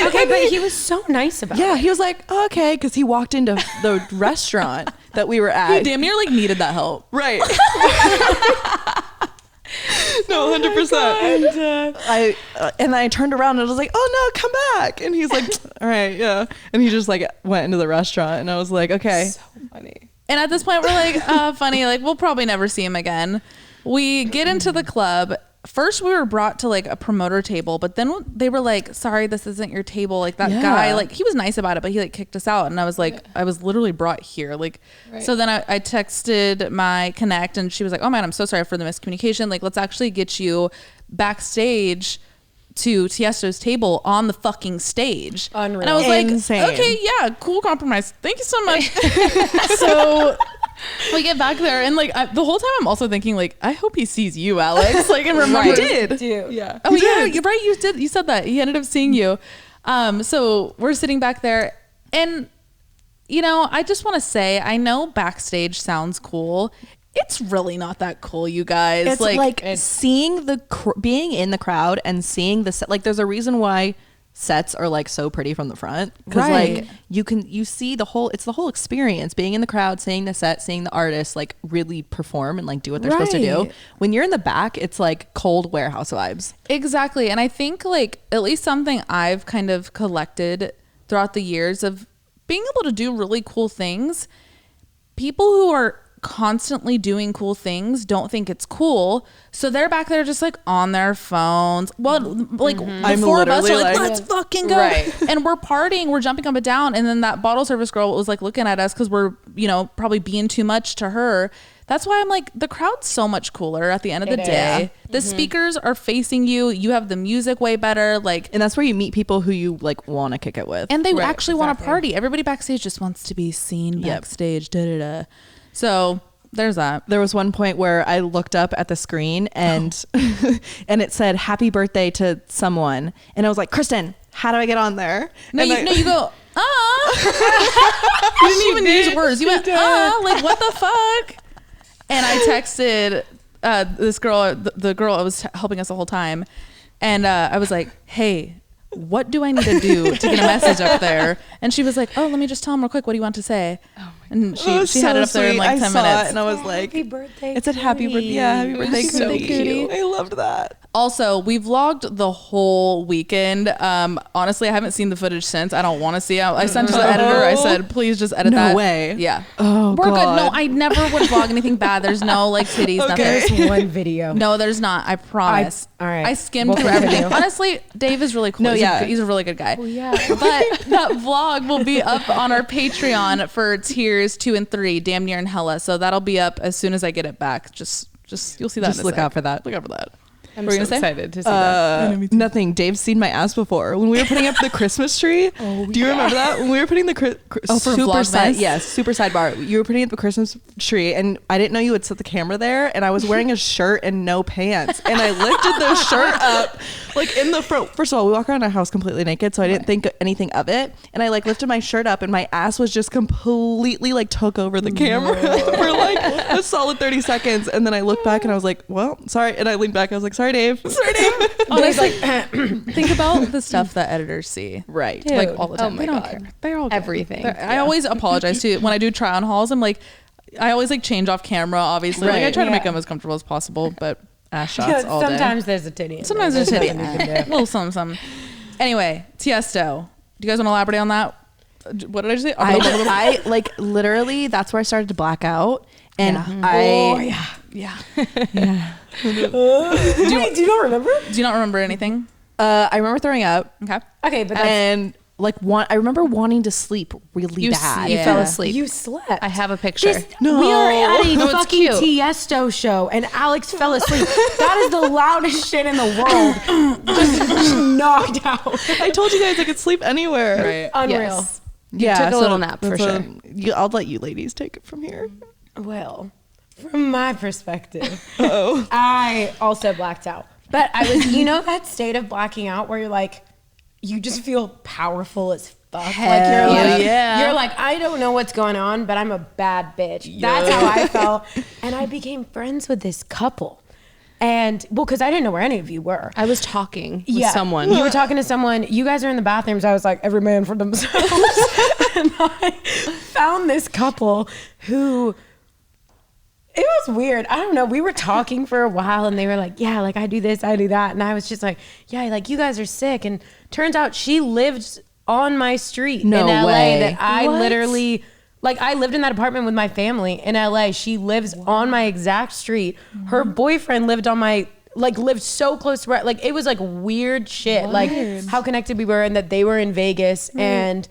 Okay, but he was so nice about it. Yeah, he was like, oh, okay, because he walked into the restaurant that we were You at. damn near like needed that help. Right. No, 100%. And I turned around and I was like, oh no, come back. And he's like, all right, yeah. And he just like went into the restaurant, and I was like, okay. So funny. And at this point, we're like, funny, like we'll probably never see him again. We get into the club. first we were brought to like a promoter table, but then they were like, sorry, this isn't your table. Like that guy, like he was nice about it, but he like kicked us out. And I was like, I was literally brought here. Like, so then I texted my connect and she was like, oh man, I'm so sorry for the miscommunication. Like, let's actually get you backstage to Tiesto's table on the fucking stage. Unreal. And I was Insane. like, okay, yeah, cool compromise. Thank you so much. So we get back there and like the whole time I'm also thinking like, I hope he sees you, Alex. Like, and remember, did. Yeah. Oh yeah, you're right. You said that. He ended up seeing you. So we're sitting back there, and you know, I just want to say, I know backstage sounds cool. It's really not that cool, you guys. It's like seeing being in the crowd and seeing the set. Like, there's a reason why sets are like so pretty from the front, because like you see it's the whole experience, being in the crowd, seeing the set, seeing the artists like really perform and like do what they're supposed to do. When you're in the back, it's like cold warehouse vibes. Exactly. And I think like at least something I've kind of collected throughout the years of being able to do really cool things, people who are constantly doing cool things don't think it's cool, so they're back there just like on their phones. Well, like the four of us are like, let's fucking go, and we're partying, we're jumping up and down, and then that bottle service girl was like looking at us because we're, you know, probably being too much to her. That's why I'm like, the crowd's so much cooler at the end of the day. The speakers are facing you, you have the music way better, like, and that's where you meet people who you like want to kick it with, and they actually want to party. Everybody backstage just wants to be seen backstage. So there's that. There was one point where I looked up at the screen and and it said happy birthday to someone, and I was like, Kristen, how do I get on there? No, and you go, you didn't even use words. You went, like, what the fuck? And I texted this girl, the girl that was helping us the whole time, and I was like, hey, what do I need to do to get a message up there? And she was like, oh, let me just tell him real quick, what do you want to say? And she had it up there in like 10 minutes. And I was like, happy birthday. It said happy birthday. Yeah, happy birthday, so cute. I loved that. Also, we vlogged the whole weekend. Honestly, I haven't seen the footage since. I don't want to see it. I sent to the editor. I said, please just edit that. No way. Yeah. Oh, we're God. good. No, I never would vlog anything bad. There's no like titties, nothing. There's one video. No, there's not. I promise. all right. I skimmed We'll through continue. everything. Honestly, Dave is really cool. No, He's a really good guy. yeah. But that vlog will be up on our Patreon for tiers 2 and 3, Damn Near and Hella. So that'll be up as soon as I get it back. Just you'll see that. Just in a look sec. out for that. Look out for that. I'm What were you so gonna say? excited to see that. Nothing. Dave's seen my ass before. When we were putting up the Christmas tree. Do you remember that? When we were putting the for super Vlogmas? super sidebar. You were putting up the Christmas tree, and I didn't know you would set the camera there. And I was wearing a shirt and no pants, and I lifted the shirt up like in the front. First of all, we walk around our house completely naked, so I didn't think anything of it. And I like lifted my shirt up, and my ass was just completely like took over the camera for like a solid 30 seconds. And then I looked back, and I was like, well, sorry. And I leaned back. I was like, sorry, Dave. Sorry, Dave. Honestly, think about the stuff that editors see. Right. Dude. Like all the time. Oh my They don't God. care. They're all good. Everything. I always apologize too when I do try on hauls. I'm like, I always like change off camera. Obviously, like I Right. try to make Yeah. them as comfortable as possible, but ass shots all day. Sometimes there's a titty. Sometimes there's a titty. Nothing you can do. Little something. Anyway, Tiesto. Do you guys want to elaborate on that? What did I just say? I like literally. That's where I started to black out, and yeah. Do you not remember? Do you not remember anything? I remember throwing up, Okay. Okay, but that's, and like I remember wanting to sleep really bad. You fell asleep. you slept. I have a picture. No. We are at a No, it's fucking cute. Tiesto show, and Alex fell asleep. That is the loudest shit in the world. just knocked out. I told you guys I could sleep anywhere. Right. Unreal. Yes. Yeah, took a little nap for that's sure. I'll let you ladies take it from here. Well, from my perspective, Oh, I also blacked out. But I was, you know, that state of blacking out where you're like, you just feel powerful as fuck. Like you're like, I don't know what's going on, but I'm a bad bitch. That's how I felt. And I became friends with this couple. And well, because I didn't know where any of you were. I was talking with someone. You were talking to someone. You guys are in the bathrooms. I was like, every man for themselves. And I found this couple who, it was weird. I don't know. We were talking for a while and they were like, yeah, like I do this, I do that. And I was just like, yeah, like you guys are sick. And turns out she lived on my street in LA way. that I What? literally, like I lived in that apartment with my family in LA. She lives on my exact street. Her boyfriend lived on my like lived so close to where, like it was like weird shit, like how connected we were, and that they were in Vegas. And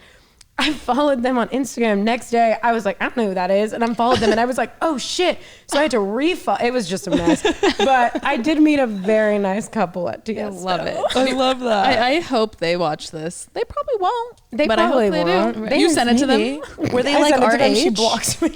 I followed them on Instagram. Next day, I was like, I don't know who that is. And I followed them and I was like, oh shit. So I had to refollow. It was just a mess. But I did meet a very nice couple at Tiesto. I love it. I love that. I hope they watch this. They probably won't. They but probably I hope they won't. do. They You sent it to them? Maybe. Were they I like sent it our to them, age? She blocked me.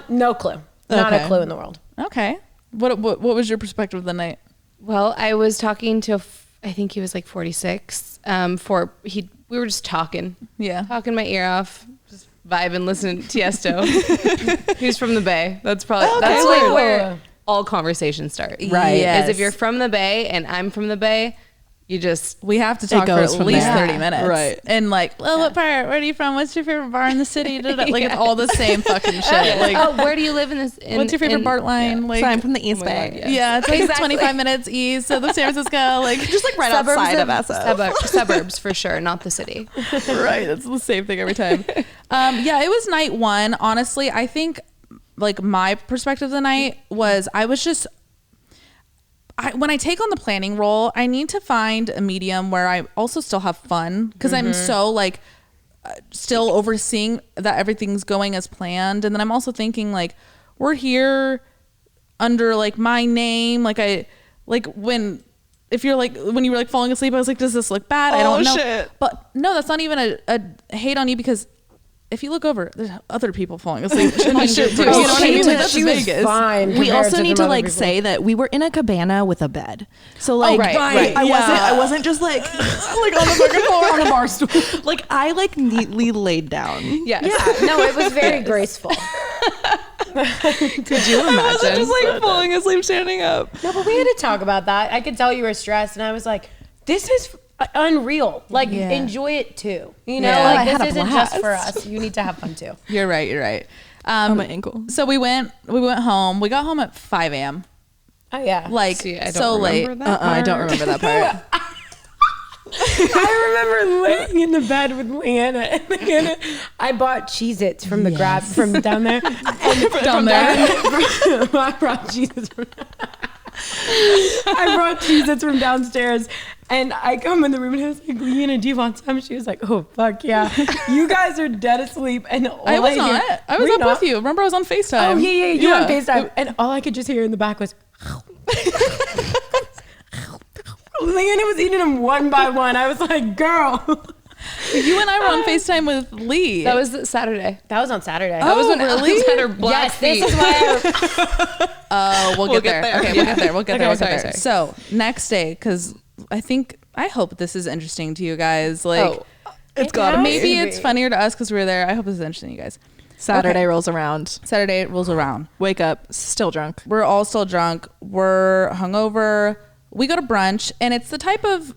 No clue. Not Okay. a clue in the world. Okay. What was your perspective of the night? Well, I was talking to, I think he was like 46. We were just talking my ear off, just vibing, listening to Tiesto. He was from the Bay. That's probably that's like where all conversations start. Right. Yes. Is if you're from the Bay and I'm from the Bay, you just We have to talk for goes at from least there. 30 minutes. Right. And like, oh, what part? Where are you from? What's your favorite bar in the city? Like, it's all the same fucking shit. Like, oh, where do you live in this? what's your favorite BART line? Like, So I'm from the East my Bay. God, yeah, it's like Exactly. 25 minutes east of the San Francisco. Like, Just like right outside of SF. Suburbs for sure, not the city. right. It's the same thing every time. Yeah, it was night one. Honestly, I think like my perspective of the night was I was just when I take on the planning role, I need to find a medium where I also still have fun because I'm so like still overseeing that everything's going as planned. And then I'm also thinking like we're here under like my name. Like when you were like falling asleep, I was like, does this look bad? I don't know. Shit. But no, that's not even a hate on you because if you look over, there's other people falling asleep. You know what I mean? Like, that's She was Vegas. fine. We compared also to need some to other like people. say that we were in a cabana with a bed. So like right. I wasn't just like like on the fucking floor on a bar stool. like I like neatly laid down. Yes. Yeah, no, it was very graceful. Could you imagine? I wasn't just like falling asleep standing up. No, but we had to talk about that. I could tell you were stressed, and I was like, this is unreal. Like, Yeah. enjoy it too. You know, Yeah. I like had this a isn't just for blast. us. You need to have fun too. You're right. On my ankle. So we went home. We got home at 5 a.m. Oh yeah. Like See, I don't so late. remember that I don't remember that part. I remember laying in the bed with Leanna, and Leanna, I bought Cheez-Its from the grab from down there. And Down there. I brought Cheez-Its from I brought Cheez-Its from downstairs, and I come in the room and I was like, Leanna, do you want some? She was like, oh fuck yeah. You guys are dead asleep, and all I was hear- not. I was Were you up not? with you. Remember, I was on FaceTime. Oh yeah, you were on FaceTime, and all I could just hear in the back was. Leanna was eating them one by one. I was like, girl. You and I were on FaceTime with Lee. That was Saturday. That was on Saturday. That was when really? Alex had her black Yes, feet. this is why I, We'll get there. Okay, we'll get there. We'll get Okay, there. We'll sorry, get there. So next day, because I hope this is interesting to you guys. Like, It's gotta be. maybe it's funnier to us because we were there. I hope this is interesting to you guys. Saturday rolls around. Saturday rolls around. Wake up, still drunk. We're all still drunk. We're hungover. We go to brunch, and it's the type of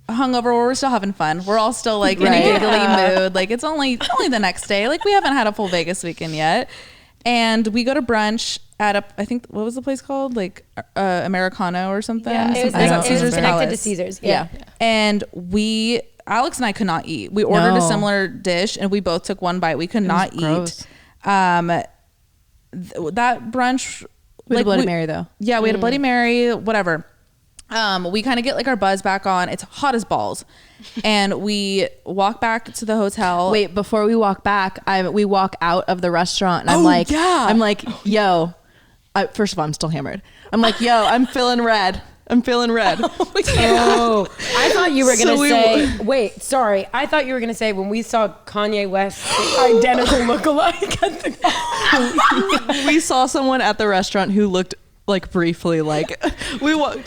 hungover where we're still having fun. We're all still like in a Right. giggly mood. Like it's only the next day. Like we haven't had a full Vegas weekend yet. And we go to brunch at I think what was the place called? Like Americano or something. yeah, it was, Something. I don't it was remember. connected to Palace. Caesars. Yeah. And Alex and I could not eat. We ordered a No. similar dish and we both took one bite. We could not eat. gross. That brunch. We had a Bloody we- Mary though. Yeah, we had a Bloody Mary, whatever. We kind of get like our buzz back on. It's hot as balls. And we walk back to the hotel. Wait, before we walk back, we walk out of the restaurant and I'm Oh, like, yeah. yo, first of all, I'm still hammered. I'm like, yo, I'm feeling red. I'm feeling red. Oh, I thought you were gonna So we- say. Wait, sorry. I thought you were gonna say when we saw Kanye West's identical lookalike at the. We saw someone at the restaurant who looked like briefly like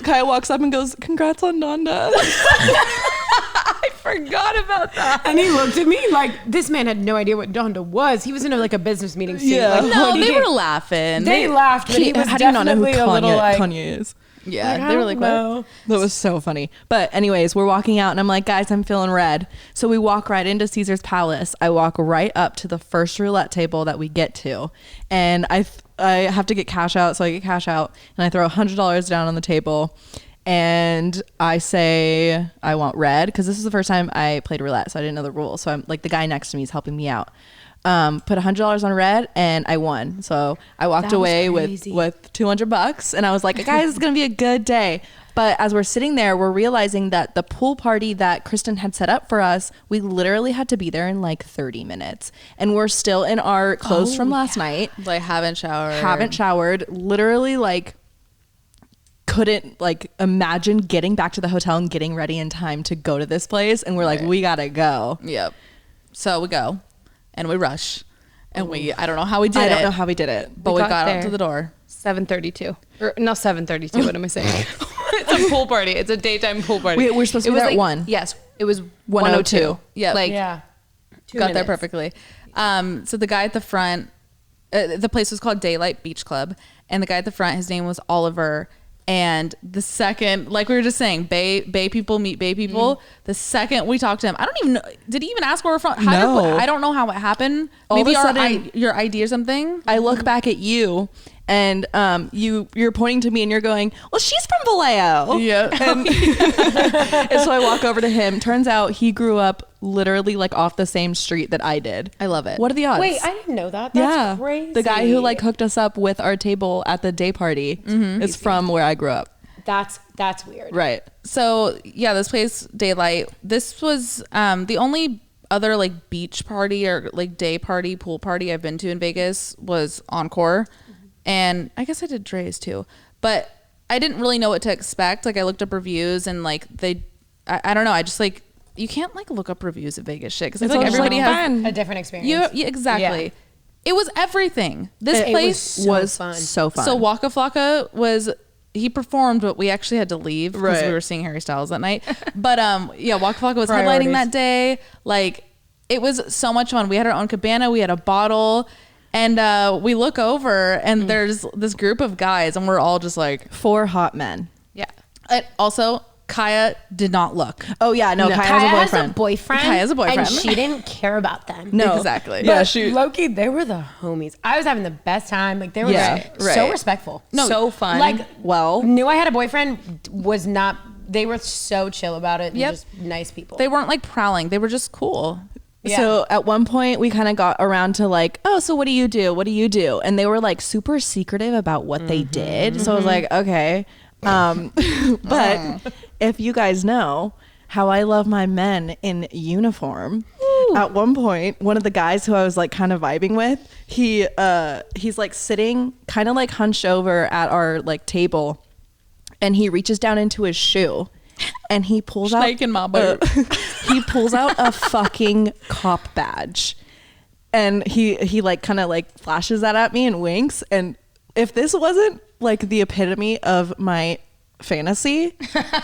Kaya walks up and goes, congrats on Donda. I forgot about that. And he looked at me like this man had no idea what Donda was. He was in a business meeting. Scene. Yeah. Like, no, he they did- were laughing. They laughed, but he was How do you not know who definitely a little like. Kanye is? yeah, Like, I they were don't like, know. what? That was so funny. But anyways, we're walking out and I'm like, guys, I'm feeling red. So we walk right into Caesar's Palace. I walk right up to the first roulette table that we get to. And I have to get cash out. So I get cash out and I throw $100 down on the table. And I say, I want red. Because this is the first time I played roulette. So I didn't know the rules. So I'm like, the guy next to me is helping me out. put $100 on red, and I won. So I walked away with $200, and I was like, guys, it's gonna be a good day. But as we're sitting there, we're realizing that the pool party that Kristen had set up for us, we literally had to be there in like 30 minutes. And we're still in our clothes from last night. Like haven't showered. Literally like couldn't like imagine getting back to the hotel and getting ready in time to go to this place. And we're like, we gotta go. Yep. So we go and we rush. And I don't know how we did it. I don't know how we did it. But we got out to the door. 7:32. Or no, 7:32. What am I saying? It's a pool party. It's a daytime pool party. We're supposed to be there at 1. Yes. It was 1:02. Yeah. Like, got there perfectly. So the guy at the front, the place was called Daylight Beach Club. And the guy at the front, his name was Oliver. And the second, like we were just saying, Bay people meet Bay people. The second we talked to him, I don't even know. Did he even ask where we're from? I don't know how it happened. Maybe of a sudden, your ID or something. I look back at you, and you're pointing to me, and you're going, well, she's from Vallejo. Yeah. And so I walk over to him. Turns out he grew up literally like off the same street that I did. I love it. What are the odds? Wait, I didn't know that. That's crazy. The guy who like hooked us up with our table at the day party is from where I grew up. That's weird. Right. So yeah, this place, Daylight, this was the only other like beach party or like day party, pool party I've been to in Vegas was Encore. And I guess I did Dre's too, but I didn't really know what to expect. Like I looked up reviews and like I don't know. I just like, you can't like look up reviews of Vegas shit because I feel like everybody has a different experience. Yeah, exactly. Yeah. It was everything. This place was so fun. So Waka Flocka was, he performed, but we actually had to leave because we were seeing Harry Styles that night. But yeah, Waka Flocka was headlining that day. Like it was so much fun. We had our own cabana. We had a bottle. And we look over and there's this group of guys and we're all just like 4 hot men. Yeah. Also, Kaya did not look. Oh yeah, no. Kaya has a boyfriend. Kaya has a boyfriend. And she didn't care about them. No. Exactly. Yeah, Loki, they were the homies. I was having the best time. Like they were so respectful. No, so fun. Like, knew I had a boyfriend, they were so chill about it and just nice people. They weren't like prowling. They were just cool. Yeah. So at one point we kind of got around to like, oh, so what do you do? What do you do? And they were like super secretive about what they did. So I was like, okay. But if you guys know how I love my men in uniform, at one point, one of the guys who I was like kind of vibing with, he's like sitting kind of like hunched over at our like table and he reaches down into his shoe. And he pulls out a fucking cop badge, and he like kind of like flashes that at me and winks. And if this wasn't like the epitome of my fantasy,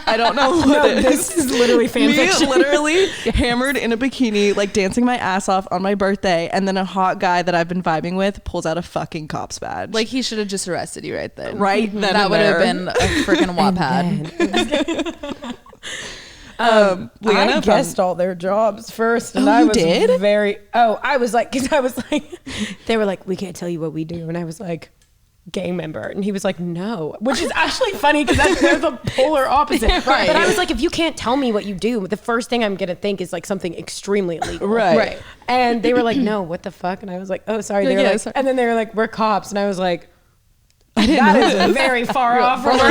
I don't know what it is. This is literally fan fiction. Literally hammered in a bikini, like dancing my ass off on my birthday, and then a hot guy that I've been vibing with pulls out a fucking cop's badge. Like he should have just arrested you right then. Right then. That would have been a freaking Wattpad. I guessed all their jobs first, and I was I was like, because I was like, they were like, we can't tell you what we do, and I was like, gang member, and he was like, no, which is actually funny because they're the polar opposite. Right. But I was like, if you can't tell me what you do, the first thing I'm gonna think is like something extremely illegal. Right. And they were like, no, what the fuck? And I was like, oh, sorry. They were like, sorry. And then they were like, we're cops, and I was like, that is very far off from our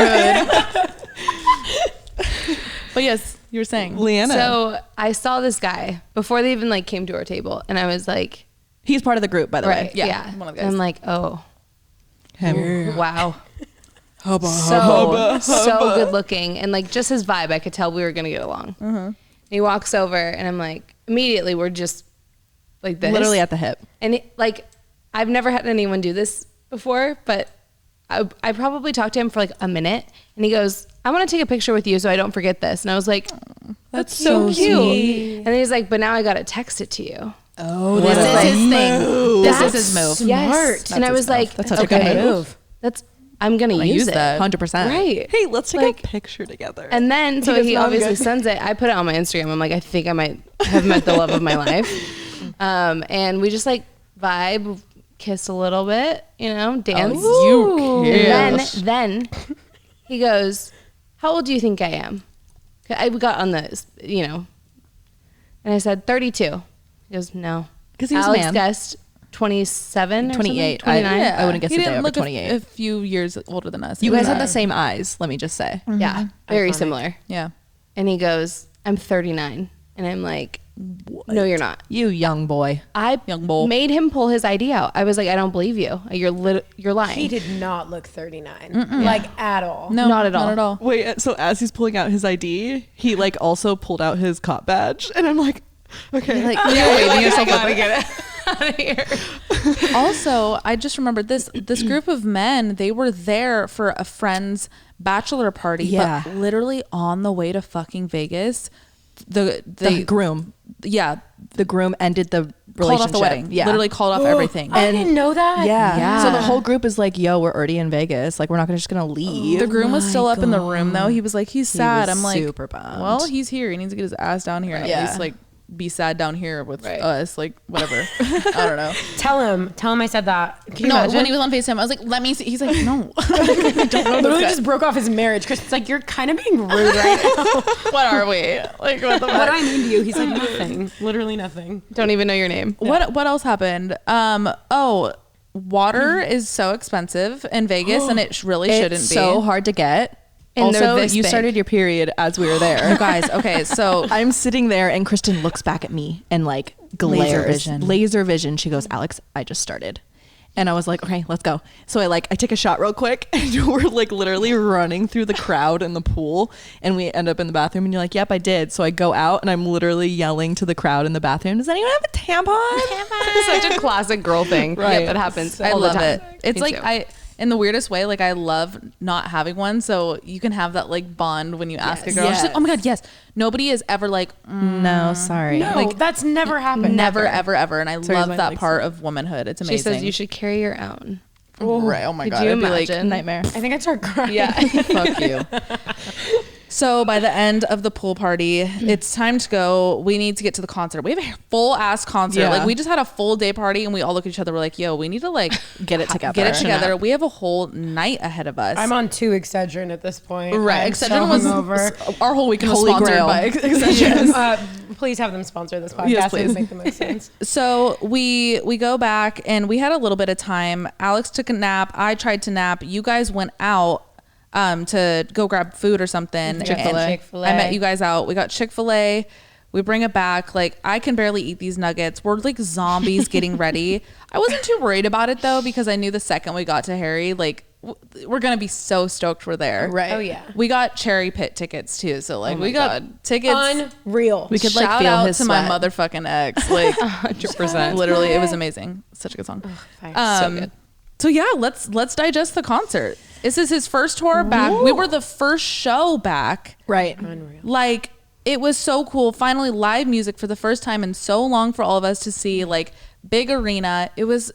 But yes, you were saying, Leanna. So I saw this guy before they even like came to our table, and I was like, he's part of the group, by the way. Yeah. One of the guys. I'm like, oh. Him. Wow. Hubba, So good looking, and like just his vibe, I could tell we were gonna get along. And he walks over, and I'm like, immediately we're just like this, literally at the hip. And like, I've never had anyone do this before, but I probably talked to him for like a minute, and he goes, I want to take a picture with you so I don't forget this. And I was like, that's so cute. Sweet. And then he's like, but now I gotta text it to you. Oh, this is his thing. This is his move. Yes. And I was like, that's such a good move. I'm gonna use that 100%. Right. Hey, let's take a picture together. And then so he obviously sends it. I put it on my Instagram. I'm like, I think I might have met the love of my life. And we just like vibe, kiss a little bit, dance. Oh, you and then he goes, how old do you think I am? We got on the, and I said 32. He goes, no, Because he was a Alex man. guessed 27 or 28. 29. I wouldn't guess he a day didn't over look 28. a few years older than us. You It guys was had the odd. same eyes, let me just say. Yeah, very Iconic. similar. Yeah. And he goes, I'm 39. And I'm like, no, you're not. You young boy. I Young bull. made him pull his ID out. I was like, I don't believe you. You're lying. He did not look 39, like at all. No, Not at all. Not at all. Wait, so as he's pulling out his ID, he like also pulled out his cop badge, and I'm like, okay, Like, you're waving yourself up. Get it out of here. Also, I just remembered this group of men, they were there for a friend's bachelor party, Yeah. but literally on the way to fucking Vegas, The groom. The groom ended the relationship. called off the wedding. Yeah. Literally called off everything. I didn't know that. Yeah. Yeah. So the whole group is like, yo, we're already in Vegas. Like, we're not just going to leave. The groom was still up in the room though. He was like, he's sad. was I'm like, super bummed. well, he's here. He needs to get his ass down here and Yeah. at least like be sad down here with Right. us. Like whatever. I don't know. Tell him I said that. Can you No, imagine? when he was on FaceTime, I was like, let me see. He's like, no. I don't know. literally just broke off his marriage because it's like, you're kind of being rude right now. What are we? Like what the What fuck? I mean to you, he's like, nothing. Literally nothing. Don't even know your name. What else happened? Water is so expensive in Vegas and it really shouldn't It's be. so hard to get. And they're Also, this you big. started your period as we were You there. guys, okay, so I'm sitting there and Kristen looks back at me and like glares. Laser vision. She goes, Alex, I just started. And I was like, okay, let's go. So I take a shot real quick and we're like literally running through the crowd in the pool and we end up in the bathroom and you're like, yep, I did. So I go out and I'm literally yelling to the crowd in the bathroom, does anyone have a tampon? Such a classic girl thing. Right. Yeah, that happens I all love the time. it. It's Me like too. in the weirdest way, like I love not having one, so you can have that like bond when you ask a girl. She's like, oh my god, yes. Nobody is ever like, No, sorry. No, Like, that's never happened. never, ever, ever. And I Sorry, love my that legs part of womanhood. It's amazing. She says you should carry your own. Right. Oh my Could god. you I'd be like, imagine? Nightmare. I think I'd start crying. Yeah. fuck you. So by the end of the pool party, it's time to go. We need to get to the concert. We have a full ass concert. Yeah. Like we just had a full day party and we all look at each other. We're like, yo, we need to like Get it together. Get it together. We have a whole night ahead of us. I'm on 2 Excedrin at this point. Right. I'm Excedrin so was hungover. our whole weekend was Holy sponsored grail. by Excedrin. Please have them sponsor this podcast. Yes, It would please. make the most sense. So we go back and we had a little bit of time. Alex took a nap. I tried to nap. You guys went out to go grab food or something. Chick-fil-A. And Chick-fil-A. I met you guys out. We got Chick-fil-A. We bring it back. Like I can barely eat these nuggets. We're like zombies getting ready. I wasn't too worried about it though because I knew the second we got to Harry, like we're gonna be so stoked we're there. Right. Oh yeah. We got cherry pit tickets too. So like we got tickets. Unreal. We could like Shout feel out his to sweat. my motherfucking ex. Like 100%. literally, it was amazing. Such a good song. So good. So yeah, let's digest the concert. This is his first tour back. We were the first show back. Right. Like it was so cool. Finally, live music for the first time in so long for all of us to see. Like big arena. It was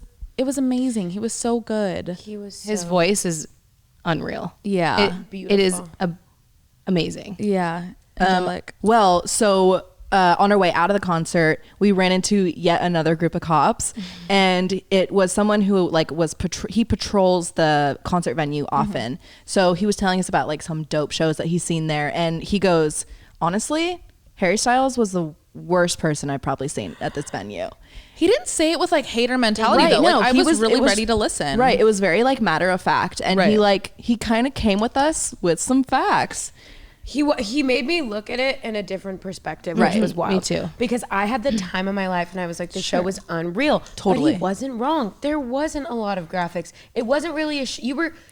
amazing. He was so good. He was His voice is unreal. Yeah. It is amazing. Yeah. Angelic. Well, so on our way out of the concert, we ran into yet another group of cops, and it was someone who like was he patrols the concert venue often. So he was telling us about like some dope shows that he's seen there, and he goes, honestly, Harry Styles was the worst person I've probably seen at this venue. He didn't say it with like hater mentality Right, though. no, Like, I he was really it was- ready to listen. Right, it was very like matter of fact, and Right. he kind of came with us with some facts. He made me look at it in a different perspective, which Right. was wild. Me too. Because I had the time of my life, and I was like, the show was unreal. Totally. But he wasn't wrong. There wasn't a lot of graphics. It wasn't really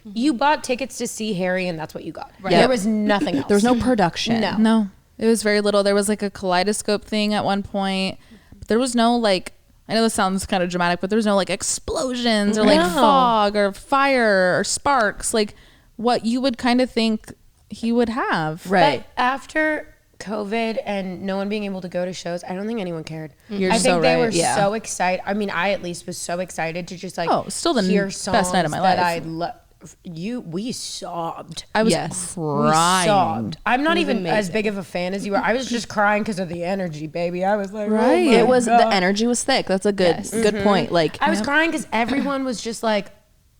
you bought tickets to see Harry, and that's what you got. Right. Yep. There was nothing else. There was no production. No. No, it was very little. There was like a kaleidoscope thing at one point. But there was no like, I know this sounds kind of dramatic, but there was no like explosions or like No. fog or fire or sparks, like what you would kind of think he would have. Right. But after COVID and no one being able to go to shows, I don't think anyone cared. You're I so think they right. were Yeah. so excited. I mean, I at least was so excited to just like Still the hear best songs night of my that life. I love. We sobbed. I was Yes. We crying. sobbed. I'm not even amazing. as big of a fan as you are. I was just crying because of the energy, baby. I was like, Right. oh my It was God. the energy was thick. That's a good good point. Like I was crying because everyone was just like,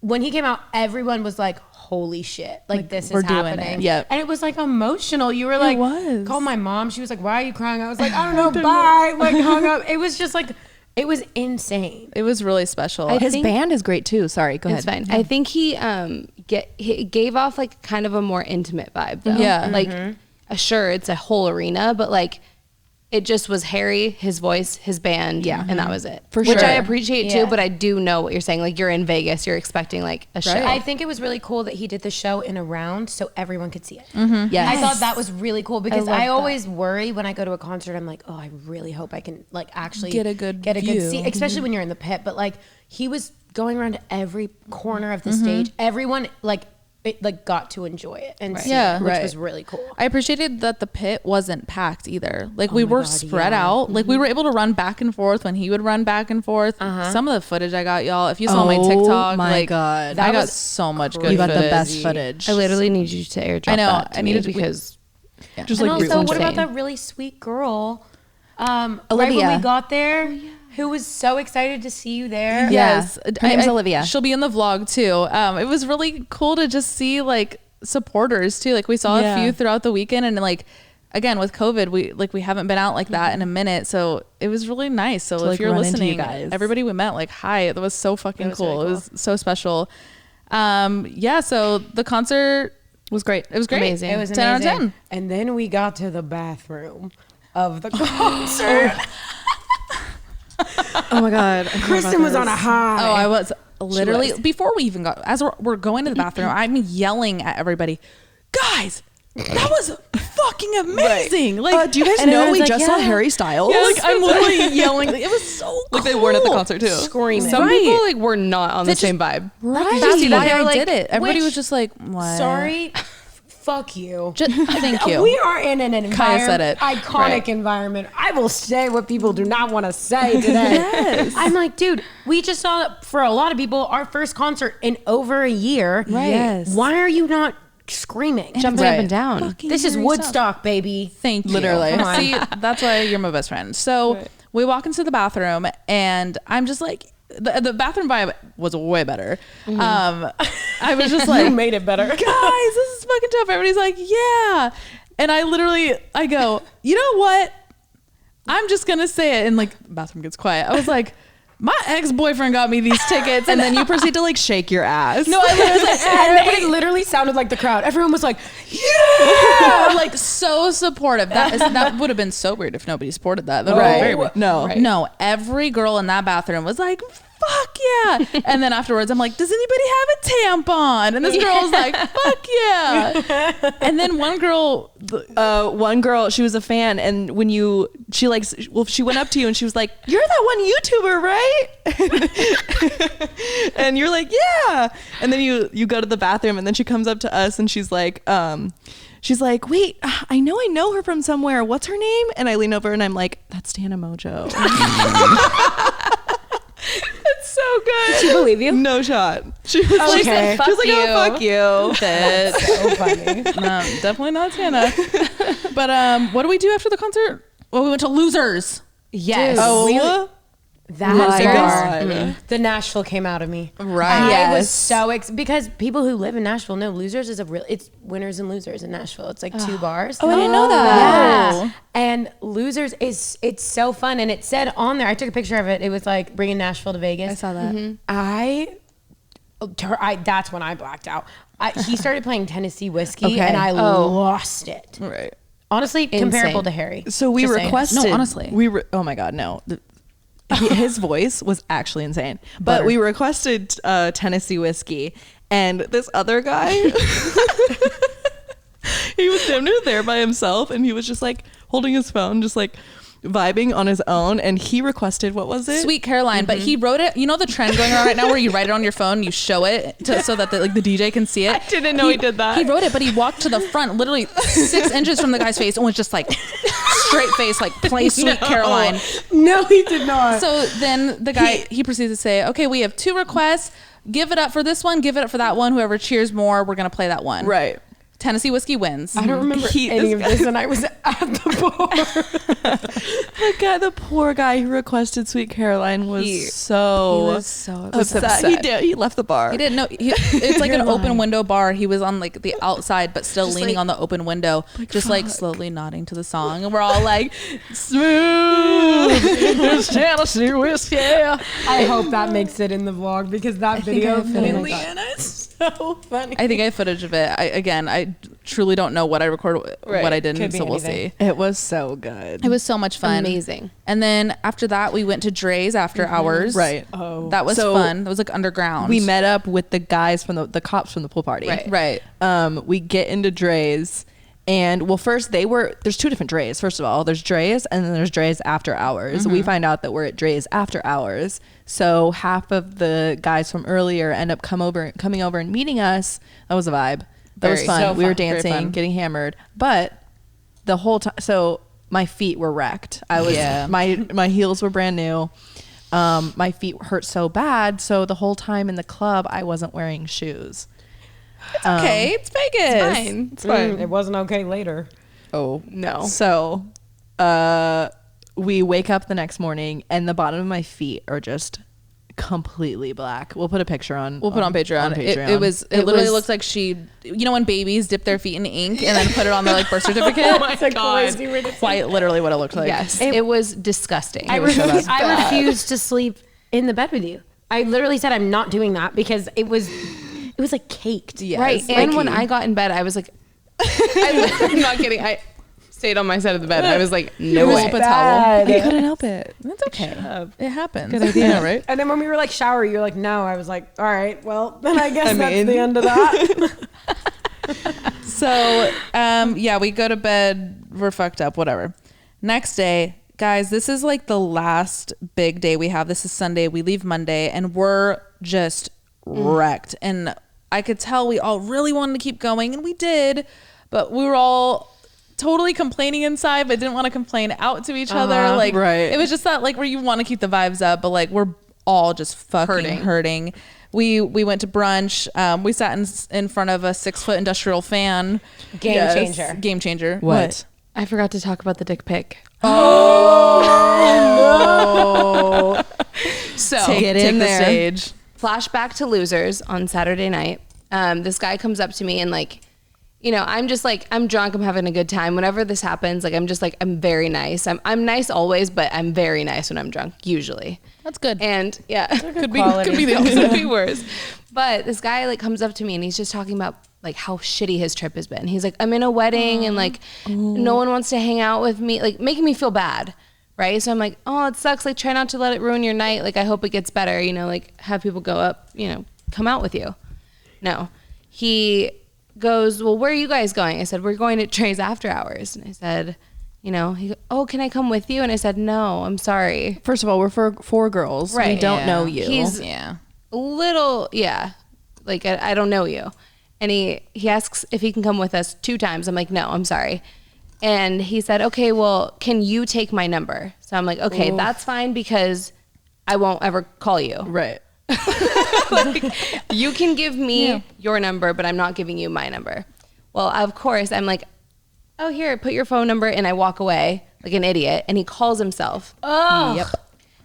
when he came out, everyone was like, holy shit, like this we're is doing happening. it. Yep. And it was like emotional. You were like, was. call my mom. She was like, why are you crying? I was like, I don't know, bye. Like hung up. It was just like, It was insane. It was really special. I His think- band is great too. Sorry, go ahead. It's fine. I think he he gave off like kind of a more intimate vibe though. Yeah. Like sure, it's a whole arena, but like it just was Harry, his voice, his band, and that was it. For Which sure. I appreciate Yeah. too, but I do know what you're saying. Like you're in Vegas, you're expecting like a show. I think it was really cool that he did the show in a round so everyone could see it. Yes. I thought that was really cool because love I that. always worry when I go to a concert. I'm like, oh, I really hope I can like actually Get a good get a view. good seat, especially when you're in the pit. But like he was going around to every corner of the stage. Everyone like got to enjoy it and see Yeah. it, which Right. was really cool. I appreciated that the pit wasn't packed either. Like we were God, spread yeah. out. Like we were able to run back and forth when he would run back and forth. Some of the footage I got, y'all. If you saw my Oh TikTok, my like God. I That got was so much good You got the footage. best footage. I literally need you to airdrop I know. that to I me needed to- because Just And like also, what about insane. that really sweet girl? Right Olivia. when we got there, who was so excited to see you there. Yes, Her name's Olivia. She'll be in the vlog too. It was really cool to just see like supporters too. Like we saw Yeah. a few throughout the weekend, and like again with COVID, we haven't been out like that in a minute. So it was really nice. So like, if you're run into listening, you guys. everybody we met, like hi, that was so fucking was cool. really It was so special. Yeah. So the concert was great. it was great. Amazing. It was 10 out of amazing. 10. And then we got to the bathroom of the concert. Oh my God. Kristen was on a high. Oh, I was literally was. before we even got as we're going to the bathroom, I'm yelling at everybody, guys. That was fucking amazing. Like, do you guys and know we everyone's just like, saw yeah. Harry Styles? Yeah, like I'm literally yelling. It was so cool. Like they weren't at the concert too. screaming. some Right. people like were not on the same vibe. Right. That's see why that? I Like, did it. Everybody which- was just like, "What? Sorry. Fuck you. Thank you." We are in an Kaya said it. iconic Right. environment. I will say what people do not want to say today. I'm like, dude, we just saw, for a lot of people, our first concert in over a year. Right. Yes. Why are you not screaming? Jumping Right. up and down. Fucking This is Harry Woodstock, baby. Thank you. Literally. Come on. See, that's why you're my best friend. So we walk into the bathroom, and I'm just like, the bathroom vibe was way better. I was just like, You made it better. guys, this is fucking tough. Everybody's like, yeah. And I go, you know what? I'm just going to say it. And like, bathroom gets quiet. I was like, my ex-boyfriend got me these tickets. And then you proceed to like shake your ass. no, I literally was like, And it literally sounded like the crowd. Everyone was like, yeah, like so supportive. That would have been so weird if nobody supported that. That would have been very weird. No. Right. No, every girl in that bathroom was like, fuck yeah. And then afterwards, I'm like, does anybody have a tampon? And this girl was like, fuck yeah. And then one girl, One girl, she was a fan, and when she went up to you and she was like, "You're that one YouTuber, right?" And you're like, "Yeah." And then you go to the bathroom, and then she comes up to us and she's like, "Wait, I know her from somewhere. What's her name?" And I lean over and I'm like, "That's Tana Mojo." It's so good. did she believe you? No shot. She was like, Okay. she was like, "Oh, fuck you." that, So funny. no, definitely not Tana. But what do we do after the concert? Well, we went to Losers. Yes. Oh, That my bar. God. The Nashville came out of me. Right. I was Yes. so because people who live in Nashville know Losers is it's winners and losers in Nashville. It's like two bars. Oh, I didn't know that. Yeah. And Losers it's so fun. And it said on there, I took a picture of it. It was like bringing Nashville to Vegas. I saw that. I that's when I blacked out. He started playing Tennessee Whiskey Okay. and I lost it. Right. Honestly, comparable to Harry. So we Just saying. requested. No, honestly. oh my God, no. His voice was actually insane. But we requested Tennessee Whiskey, and this other guy, he was damn near there by himself, and he was just like holding his phone, just like vibing on his own. And he requested, what was it? Sweet Caroline, but he wrote it. You know the trend going on right now where you write it on your phone, you show it so that the DJ can see it. I didn't know he did that. He wrote it, but he walked to the front, literally 6 inches from the guy's face, and was just like straight face, like play Sweet Caroline. No, he did not. So then the guy he proceeds to say, "Okay, we have 2 requests. Give it up for this one. Give it up for that one. Whoever cheers more, we're gonna play that one." Right. Tennessee whiskey wins. I don't remember any of this, and I was at the bar. The poor guy who requested Sweet Caroline was He so was so upset. upset. He left the bar. He didn't know. It's like You're an open lying. window bar. He was on like the outside, but still Just leaning like- on the open window, just like slowly nodding to the song. And we're all like, smooth. It's Tennessee whiskey. I hope that makes it in the vlog because that video think I have mainly is so funny. I think I have footage of it. I truly don't know what I recorded, what I didn't, Could be so we'll anything. see. It was so good. It was so much fun. Amazing. And then after that, we went to Dre's after hours. Right. Oh, That was So fun. That was like underground. We met up with the guys from the cops from the pool party. Right. Right. We get into Dre's, and well, first there's two different Dre's. First of all, there's Dre's, and then there's Dre's after hours. We find out that we're at Dre's after hours. So half of the guys from earlier end up coming over and meeting us. That was a vibe. That was Very. fun. So We were fun. Very dancing, fun. getting hammered, but the whole time, so my feet were wrecked. I was my heels were brand new. My feet hurt so bad. So the whole time in the club, I wasn't wearing shoes. Okay, it's Vegas. Fine. It's fine. It wasn't okay later. Oh No. So, we wake up the next morning and the bottom of my feet are just completely black. We'll put a picture on. We'll put it on Patreon. It literally was- looks like she, when babies dip their feet in ink and then put it on their like birth certificate. Oh my God. Quite literally what it looked like. Yes. It was disgusting. I refused to sleep in the bed with you. I literally said I'm not doing that because it was like caked. Yes. Right. And when I got in bed, I was like, I'm not kidding. I stayed on my side of the bed. I was like, no Roll way. up a towel. I couldn't help it. That's okay. It happens. Good idea, right? And then when we were like shower, you're like, no. I was like, all right, well, then I guess I that's mean- the end of that. So, yeah, we go to bed. We're fucked up. Whatever. Next day, guys, this is like the last big day we have. This is Sunday. We leave Monday, and we're just wrecked. And I could tell we all really wanted to keep going, and we did, but we were all totally complaining inside, but didn't want to complain out to each other. Like, right. it was just that, like, where you want to keep the vibes up, but like we're all just fucking hurting. We went to brunch. We sat in front of a 6-foot industrial fan. Game changer. Game changer. What? I forgot to talk about the dick pic. Oh. So Get in the there. stage. flashback to Losers on Saturday night. This guy comes up to me and like, I'm just like, I'm drunk. I'm having a good time. Whenever this happens, like, I'm just like, I'm very nice. I'm nice always, but I'm very nice when I'm drunk, usually. That's good. And yeah, Could be the opposite. could be worse. But this guy like comes up to me and he's just talking about like how shitty his trip has been. He's like, I'm in a wedding and like no one wants to hang out with me, like making me feel bad. Right. So I'm like, oh, it sucks. Like, try not to let it ruin your night. Like, I hope it gets better, like have people go up, come out with you. No, he goes, well, where are you guys going? I said, we're going to Trey's after hours. And I said, he goes, oh, can I come with you? And I said, no, I'm sorry. First of all, we're four girls. We Right. don't Yeah. know you. He's Yeah. a little, like I don't know you. And he asks if he can come with us 2 times. I'm like, no, I'm sorry. And he said, okay, well, can you take my number? So I'm like, okay, that's fine because I won't ever call you. right. Like, you can give me your number, but I'm not giving you my number. Well, of course, I'm like, oh, here, put your phone number. And I walk away like an idiot. And he calls himself. Oh. Yep.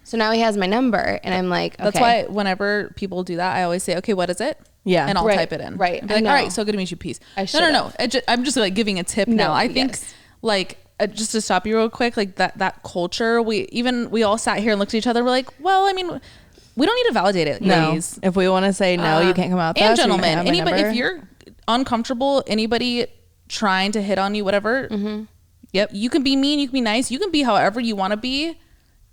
So now he has my number. And I'm like, okay. That's why whenever people do that, I always say, okay, what is it? Yeah. And I'll Right, type it in. right. And be I like, all know. right, so good to meet you. Peace. I No. I'm just like giving a tip now. No, I think yes. like, just to stop you real quick, like that culture, we all sat here and looked at each other. We're like, well, I mean, we don't need to validate it, No. ladies. If we want to say no, you can't come out. with And us, or you gentlemen, can't have my anybody, number. if you're uncomfortable, anybody trying to hit on you, whatever, yep, you can be mean, you can be nice, you can be however you want to be,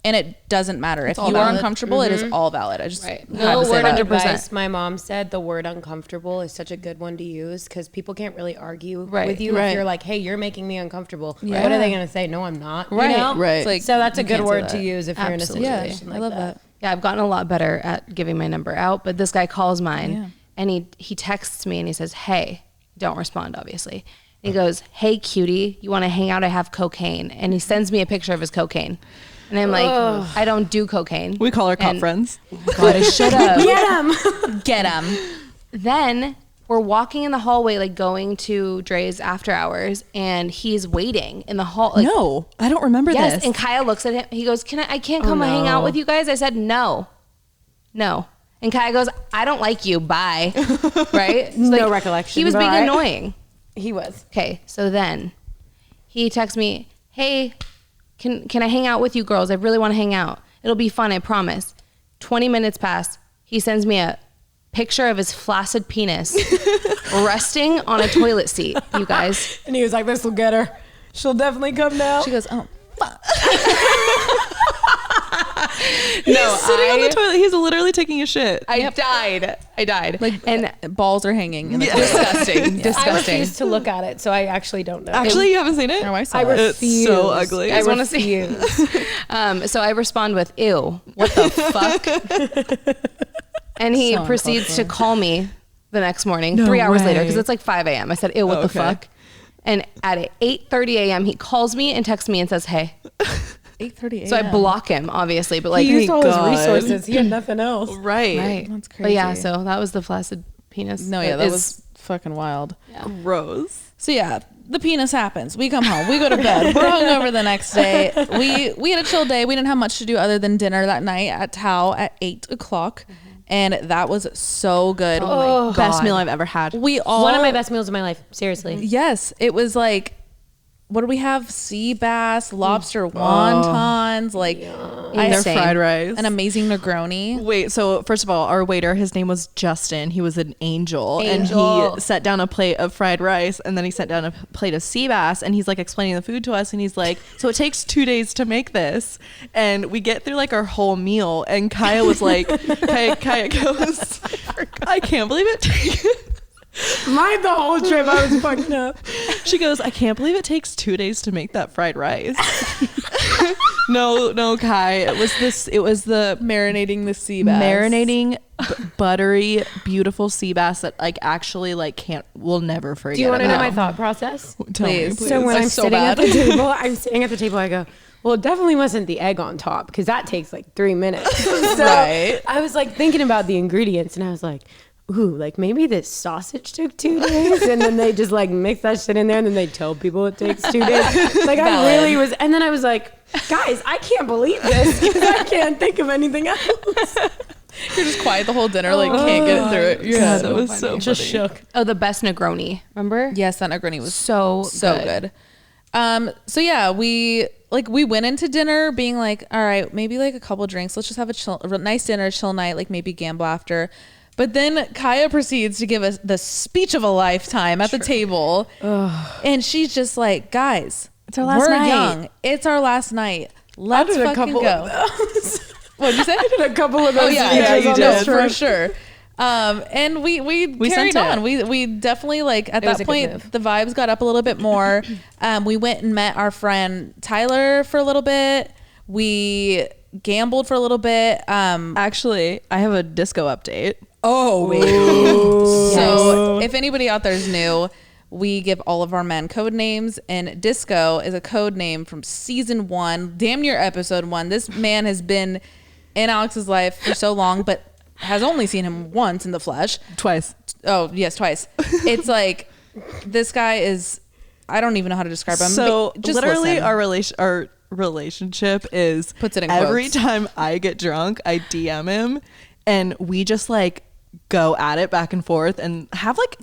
and it doesn't matter. If all you are valid. uncomfortable, it is all valid. I just Right. had No to say word that. of advice. My mom said the word uncomfortable is such a good one to use because people can't really argue with you Right. if you're like, hey, you're making me uncomfortable. Yeah. What are they going to say? No, I'm not. Right. You know? Right. It's like, So that's a you good can't say word that. to use if you're in a Absolutely. situation Yeah, like I love that. Yeah, I've gotten a lot better at giving my number out, but this guy calls mine Yeah. and he texts me and he says, hey, don't respond, obviously. And he goes, hey, cutie, you want to hang out? I have cocaine. And he sends me a picture of his cocaine. And I'm like, I don't do cocaine. We call our cop And- friends. God, I should have. Get him. Get them. Then we're walking in the hallway, like going to Dre's after hours, and he's waiting in the hall. Like, No, I don't remember yes. this. And Kaya looks at him. He goes, I can't come hang out with you guys. I said, no. And Kaya goes, I don't like you. Bye. Right? So, No recollection, He was but being all right. annoying. He was. Okay. So then he texts me, hey, can I hang out with you girls? I really want to hang out. It'll be fun. I promise. 20 minutes pass. He sends me a picture of his flaccid penis resting on a toilet seat, you guys. And he was like, this will get her. She'll definitely come now. She goes, oh, fuck. No, Sitting on the toilet. He's literally taking a shit. I died. Like, And balls are hanging in the toilet. disgusting. I Disgusting. refuse to look at it, so I actually don't know. Actually, you haven't seen it? My wife saw I it. It's refuse. so ugly. I want to see. So I respond with, ew, what the fuck? And he So proceeds to uncalled for. call me the next morning, No 3 hours later, way. because it's like 5 a.m. I said, ew, what the Okay. fuck? And at 8:30 a.m., he calls me and texts me and says, hey. 8:30 So I block him, obviously, but like, He used all his God. resources. He had nothing else. Right. right. That's But yeah, crazy. so that was the flaccid penis. No, yeah, that was fucking wild. Gross. So yeah, the penis happens. We come home. We go to bed. We're hungover the next day. We had a chill day. We didn't have much to do other than dinner that night at Tao at 8 o'clock. And that was so good. Oh my Best God. meal I've ever had. We all One of my best meals of my life. Seriously. Yes, it was like, what do we have? Sea bass, lobster wontons, like Their Insane. fried rice. an amazing Negroni. Wait, so first of all, our waiter, his name was Justin. He was an angel. And Angel. he set down a plate of fried rice and then he set down a plate of sea bass and he's like explaining the food to us and he's like, so it takes 2 days to make this. And we get through like our whole meal and Kaya was like, Kaya goes, I can't believe it. The whole trip I was fucking up. She goes, I can't believe it takes 2 days to make that fried rice. No, Kai. It was the Marinating the sea bass. marinating buttery beautiful sea bass that like actually like we'll never forget. Do you want to know about. my thought process? Tell me, Please. please. So when That's I'm so sitting bad. at the table, I go, well, it definitely wasn't the egg on top because that takes like 3 minutes. So Right. I was like thinking about the ingredients and I was like, ooh, like maybe this sausage took 2 days and then they just like mix that shit in there and then they tell people it takes 2 days. Like I really was, and then I was like, guys, I can't believe this because I can't think of anything else. You're just quiet the whole dinner, like can't get it through it. You're God, so that was funny. so Just funny. shook. Oh, the best Negroni. Remember? Yes, that Negroni was So good. So yeah, we went into dinner being like, all right, maybe like a couple drinks. Let's just have a nice dinner, chill night, like maybe gamble after. But then Kaya proceeds to give us the speech of a lifetime at the table. And she's just like, guys, It's our last we're night. young. It's our last night. Let's did a fucking couple go. of those. What'd you say? I did a couple of those. Oh yeah, speeches you on did this for trip. sure. And we carried sent on. it. We definitely like at It was that a good point move. the vibes got up a little bit more. We went and met our friend Tyler for a little bit. We gambled for a little bit. Actually, I have a disco update. So if anybody out there is new, we give all of our men code names, and Disco is a code name from season 1, damn near episode 1. This man has been in Alex's life for so long, but has only seen him once in the flesh. Twice. Oh, yes, twice. It's like, this guy is, I don't even know how to describe him. So but just literally listen. our relationship is Puts it in every quotes. time I get drunk, I DM him and we just like go at it back and forth and have like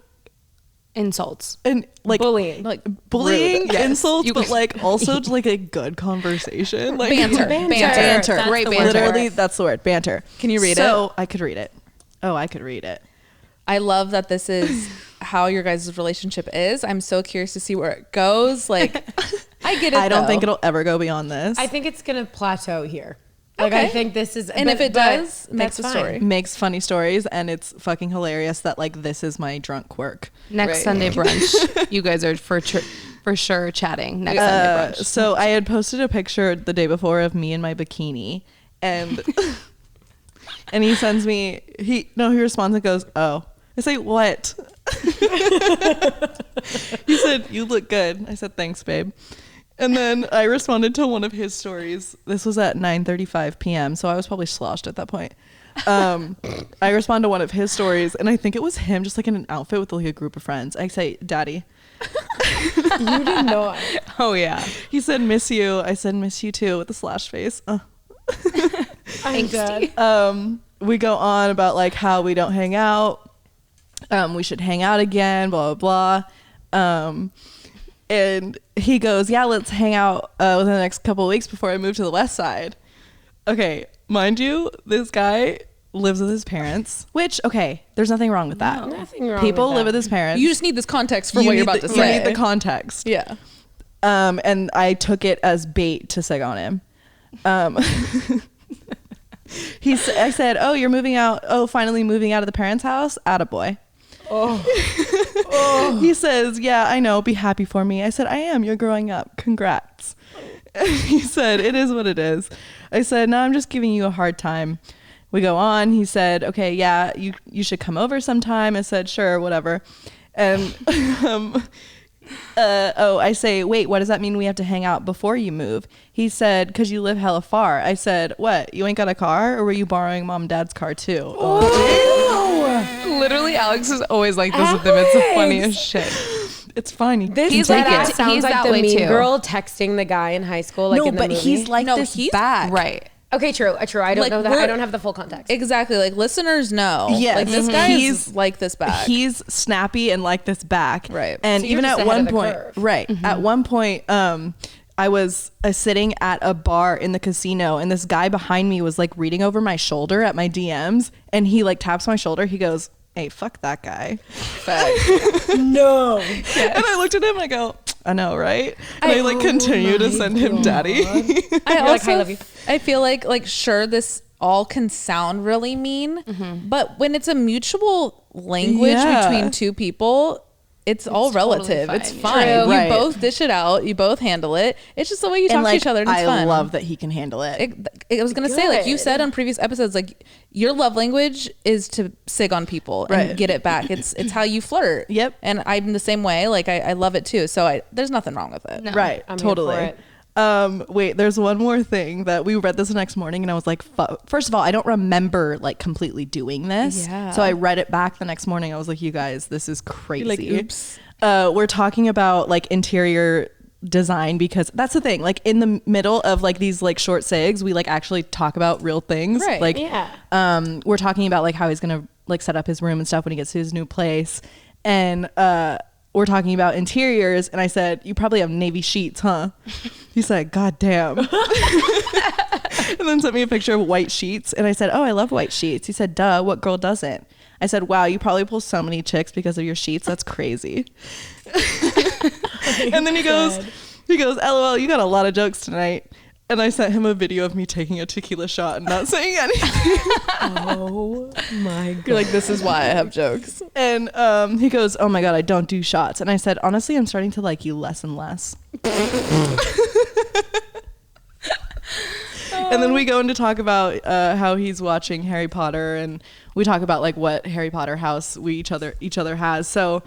Insults. and like Bullying. like bullying rude. Yes. insults, You- but like also like a good conversation. Like Banter. Banter. That's Great the banter. word. Literally, that's the word. Banter. Can you read So I could read it. Oh, I could read it. I love that this is how your guys' relationship is. I'm so curious to see where it goes. Like, I get it. I don't though. think it'll ever go beyond this. I think it's gonna plateau here. Like Okay. I think this is, And if it does, that's that's the fine. story. Makes funny stories, and it's fucking hilarious that like this is my drunk quirk. Next Right. Sunday brunch. You guys are for sure chatting next Sunday brunch. So I had posted a picture the day before of me in my bikini, and and he sends me he responds and goes, "Oh." I say, "What?" He said, "You look good." I said, "Thanks, babe." And then I responded to one of his stories. This was at 9:35 p.m., so I was probably sloshed at that point. I respond to one of his stories, and I think it was him just like in an outfit with like a group of friends. I say, Daddy. You did not. Oh yeah. He said, miss you. I said, miss you too, with a slash face. I'm dead. We go on about like how we don't hang out. We should hang out again, blah, blah, blah. And he goes, yeah, let's hang out within the next couple of weeks before I move to the west side. Okay, mind you, this guy lives with his parents, which, okay, there's nothing wrong with that. Nothing wrong People with live that. with his parents. You just need this context for what need you're about the- to say. You need the context. Yeah. And I took it as bait to sig on him. I said, oh, you're moving out. Oh, finally moving out of the parents' house? Attaboy. Oh. He says, yeah, I know. Be happy for me. I said, I am. You're growing up. Congrats. And he said, it is what it is. I said, no, I'm just giving you a hard time. We go on. He said, okay, yeah, you should come over sometime. I said, sure, whatever. And I say, wait, what does that mean we have to hang out before you move? He said, because you live hella far. I said, what, you ain't got a car, or were you borrowing mom and dad's car too? Literally, Alex is always like this with him. It's the funniest shit. It's fine. This He's dead like ass it. sounds He's like that the way mean too. girl texting the guy in high school, like no, in the but movie. he's like No, this he's- back. Right. Okay, true. I don't Like, know that. we're- I don't have the full context. Exactly. Like listeners know. Yes. Like this guy He's- is like this back. He's snappy and like this back. Right. And So you're even just at ahead one of the point, curve. right. At one point, I was sitting at a bar in the casino, and this guy behind me was like reading over my shoulder at my DMs, and he like taps my shoulder. He goes, hey, fuck that guy. No. And I looked at him and I go, I know, right? And I like continue to send him daddy. I like, also I love you. I feel like sure this all can sound really mean, but when it's a mutual language Yeah. between two people, it's all totally relative. fine. It's fine. True. You Right. both dish it out. You both handle it. It's just the way you talk And to like, each other, and it's I fun. love that he can handle it. I was gonna say, like you Good. said on previous episodes, like your love language is to sig on people Right. and get it back. It's how you flirt. Yep. And I'm the same way. Like I love it too. So there's nothing wrong with it. No. Right, I'm here totally. for it. Wait, there's one more thing that we read this the next morning, and I was like, first of all, I don't remember like completely doing this. Yeah. So I read it back the next morning. I was like, you guys, this is crazy. Like, oops. We're talking about like interior design, because that's the thing. Like in the middle of like these like short sigs, we like actually talk about real things. Right. Like, Yeah. we're talking about like how he's gonna like set up his room and stuff when he gets to his new place, and we're talking about interiors, and I said, you probably have navy sheets, huh? He said, God damn. And then sent me a picture of white sheets, and I said, oh, I love white sheets. He said, duh, what girl doesn't? I said, wow, you probably pull so many chicks because of your sheets. That's crazy. And then he goes, LOL, you got a lot of jokes tonight. And I sent him a video of me taking a tequila shot and not saying anything. Oh my god. You're like, this is why I have jokes. And he goes, oh my God, I don't do shots. And I said, honestly, I'm starting to like you less and less. And then we go in to talk about how he's watching Harry Potter, and we talk about like what Harry Potter house we each other has. So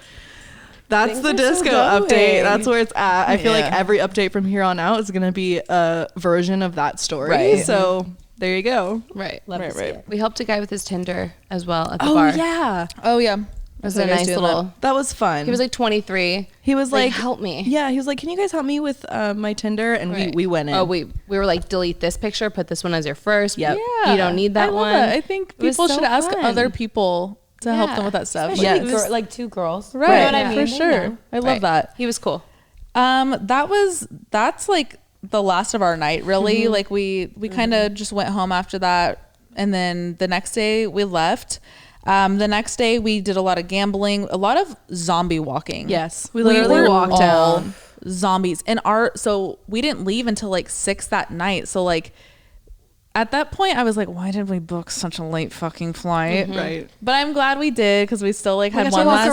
that's Things the are still disco going. update. That's where it's at. I feel like Yeah. every update from here on out is going to be a version of that story. Right. So there you go. Right. Love Right, to see right. it. We helped a guy with his Tinder as well at the Oh bar. yeah, Oh yeah. It was a nice little. that was fun. He was like 23. he was like, help me. Yeah, he was like, can you guys help me with my Tinder? And Right. we went in. Oh, we were like, delete this picture, put this one as your first. Yep. Yeah. You don't need that I love one. that. I think It was people so should ask fun. other people to help Yeah. them with that stuff. Especially Like, Yes. Like two girls. right. You know what I For mean? They sure. know. I love Right. that. He was cool. That's like the last of our night, really. Like we kind of just went home after that, and then the next day we left. The next day we did a lot of gambling, a lot of zombie walking. Yes, we literally were walked all down. zombies, and so we didn't leave until like 6 that night. So like at that point I was like, why did we book such a late fucking flight? Right. But I'm glad we did, because we still like had got to one walk last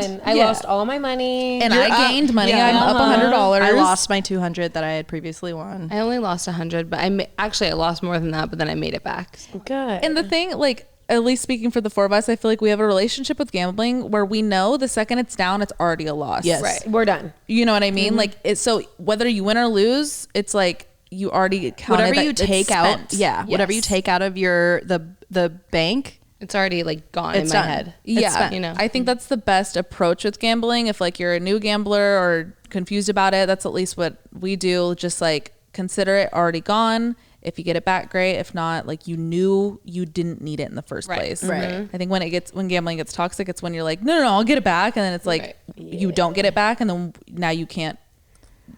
around. I Yeah. lost all my money. and You're I up. gained money. Yeah. I'm up $100. I lost my 200 that I had previously won. I only lost 100, but I lost more than that, but then I made it back. Good. And the thing, like, at least speaking for the four of us, I feel like we have a relationship with gambling where we know the second it's down, it's already a loss. Yes. Right. We're done. You know what I mean? Like, it's so whether you win or lose, it's like you already counted Whatever that you it's take out, spent. yeah, whatever you Yes. take out of the bank, It's already like gone in It's my done. head. Yeah, spent. You know. I think that's the best approach with gambling. If like you're a new gambler or confused about it, that's at least what we do. Just like consider it already gone. If you get it back, great. If not, like you knew you didn't need it in the first place. Right. I think when gambling gets toxic, it's when you're like, no, I'll get it back, and then it's like Right. you don't get it back, and then now you can't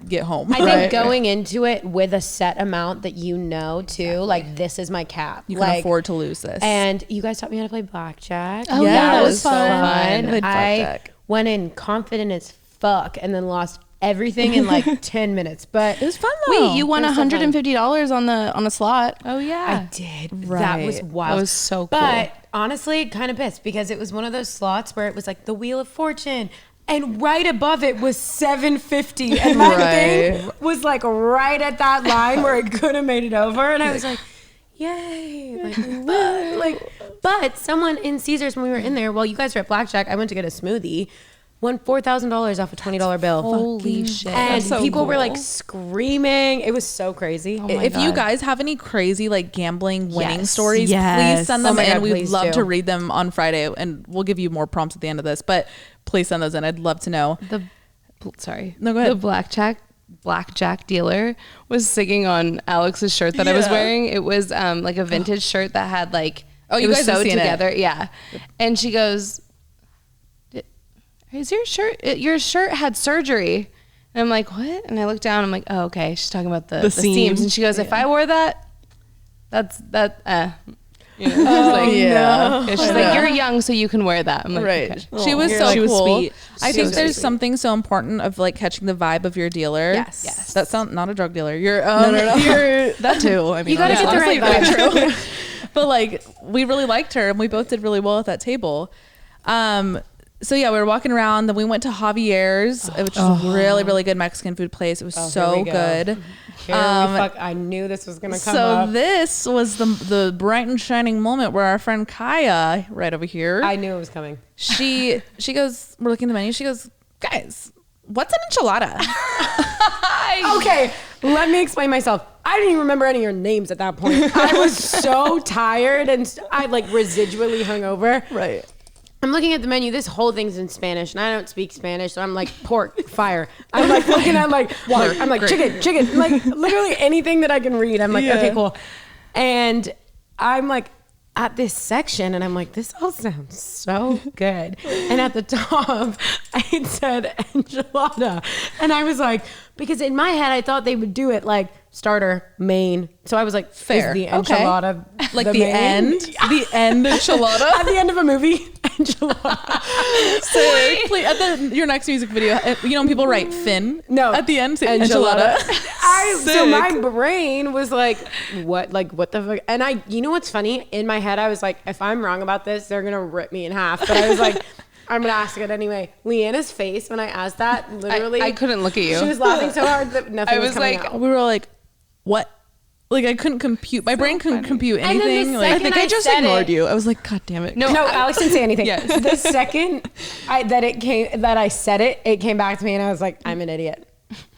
get home. I think going into it with a set amount that you know too, like this is my cap. You like, can afford to lose this. And you guys taught me how to play blackjack. Oh, yeah, that that was was so fun. fun. Played I blackjack. went in confident as fuck and then lost everything in like 10 minutes. But it was fun though. wait, you won It was so fun. $150 on a slot. Oh yeah. I did. That Right. was wild. That was so cool. But honestly, kind of pissed because it was one of those slots where it was like the Wheel of Fortune. And right above it was 750, and my thing was like right at that line where it could have made it over, and I was like, "Yay!" But someone in Caesars when we were in there, while you guys were at blackjack, I went to get a smoothie, won $4,000 off a $20 bill. Holy shit. And so people were cool. like screaming. It was so crazy. If you guys have any crazy like gambling winning Yes. stories, Yes. please send Oh them my in. God, We'd please love do. to read them on Friday, and we'll give you more prompts at the end of this. But please send those in. I'd love to know. Sorry. No, go ahead. The blackjack dealer was singing on Alex's shirt that I was wearing. It was like a vintage shirt that had like you it was guys have sewed seen it. together. Yeah. And she goes, "Is your shirt had surgery?" And I'm like, "What?" And I look down. I'm like, "Oh, okay." She's talking about the seams. And she goes, "If I wore that, that's that." You know, she's like, yeah. she's like, "You're young, so you can wear that." I'm like, Right. "Okay." She was You're so like, cool. sweet. I So think there's sweet. something so important of like catching the vibe of your dealer. Yes. That sounds not a drug dealer. You're You're that too. I mean, You gotta get the right honestly, vibe. really true. But like we really liked her and we both did really well at that table. So yeah, we were walking around, then we went to Javier's, which is a really, really good Mexican food place. It was so here we go. good. I knew this was gonna come So up. this was the bright and shining moment where our friend Kaya, right over here, I knew it was coming. she goes, we're looking at the menu, she goes, guys, what's an enchilada? Okay, let me explain myself. I didn't even remember any of your names at that point. I was so tired and I like residually hungover. Right. I'm looking at the menu. This whole thing's in Spanish, and I don't speak Spanish, so I'm like pork, fire. I'm like looking at like water. I'm like chicken. Like literally anything that I can read. I'm like, okay, cool. And I'm like at this section, and I'm like, this all sounds so good. And at the top, I said enchilada, and I was like, because in my head I thought they would do it like starter, main. So I was like, Fair. is the Okay. enchilada Like the main? end? The end enchilada? At the end of a movie, enchilada. Sick. Please, at your next music video, you know when people write Finn? No. At the end, say Enchilada. enchilada. So my brain was like, what the fuck? And you know what's funny? In my head, I was like, if I'm wrong about this, they're going to rip me in half. But I was like, I'm going to ask it anyway. Leanna's face when I asked that, literally. I couldn't look at you. She was laughing so hard that nothing I was was coming like, out. We were like, what? Like I couldn't compute. My brain couldn't compute And then the anything. Like, I think I just said ignored it. you. I was like, God damn it. No, Alex didn't say anything. Yes. The second that I said it, it came back to me and I was like, I'm an idiot.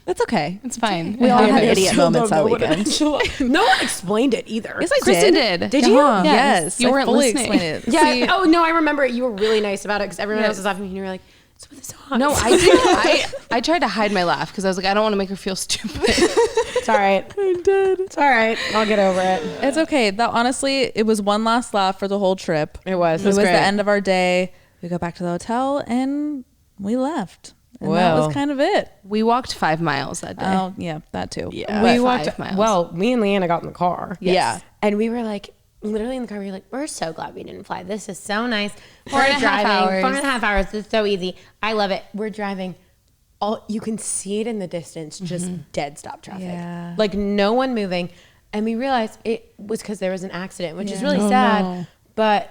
That's okay. it's fine. We all had I idiot still moments don't that know what weekend. No one explained it either. yes, I Kristen did. did. Did you? Uh-huh. Yes. Yes. You I weren't fully listening. explained it. Yeah. See, Oh no, I remember it. You were really nice about it because everyone else was laughing and you were like, "What's with the song?" No, I did. I tried to hide my laugh because I was like, I don't want to make her feel stupid. It's all right. I did. It's all right. I'll get over it. It's okay. That honestly, it was one last laugh for the whole trip. It was. It was great. the end of our day. We got back to the hotel and we left. And that Wow. was kind of it. We walked 5 miles that day. Oh, yeah, that too. Yeah. But We walked. 5 miles. Well, me and Leanna got in the car. Yeah. And we were like, literally in the car, we were like, we're so glad we didn't fly. This is so nice. 4.5 hours. 4.5 hours. It's so easy. I love it. We're driving. You can see it in the distance, just dead stop traffic. Yeah. Like no one moving. And we realized it was because there was an accident, which is really Oh, sad. no. But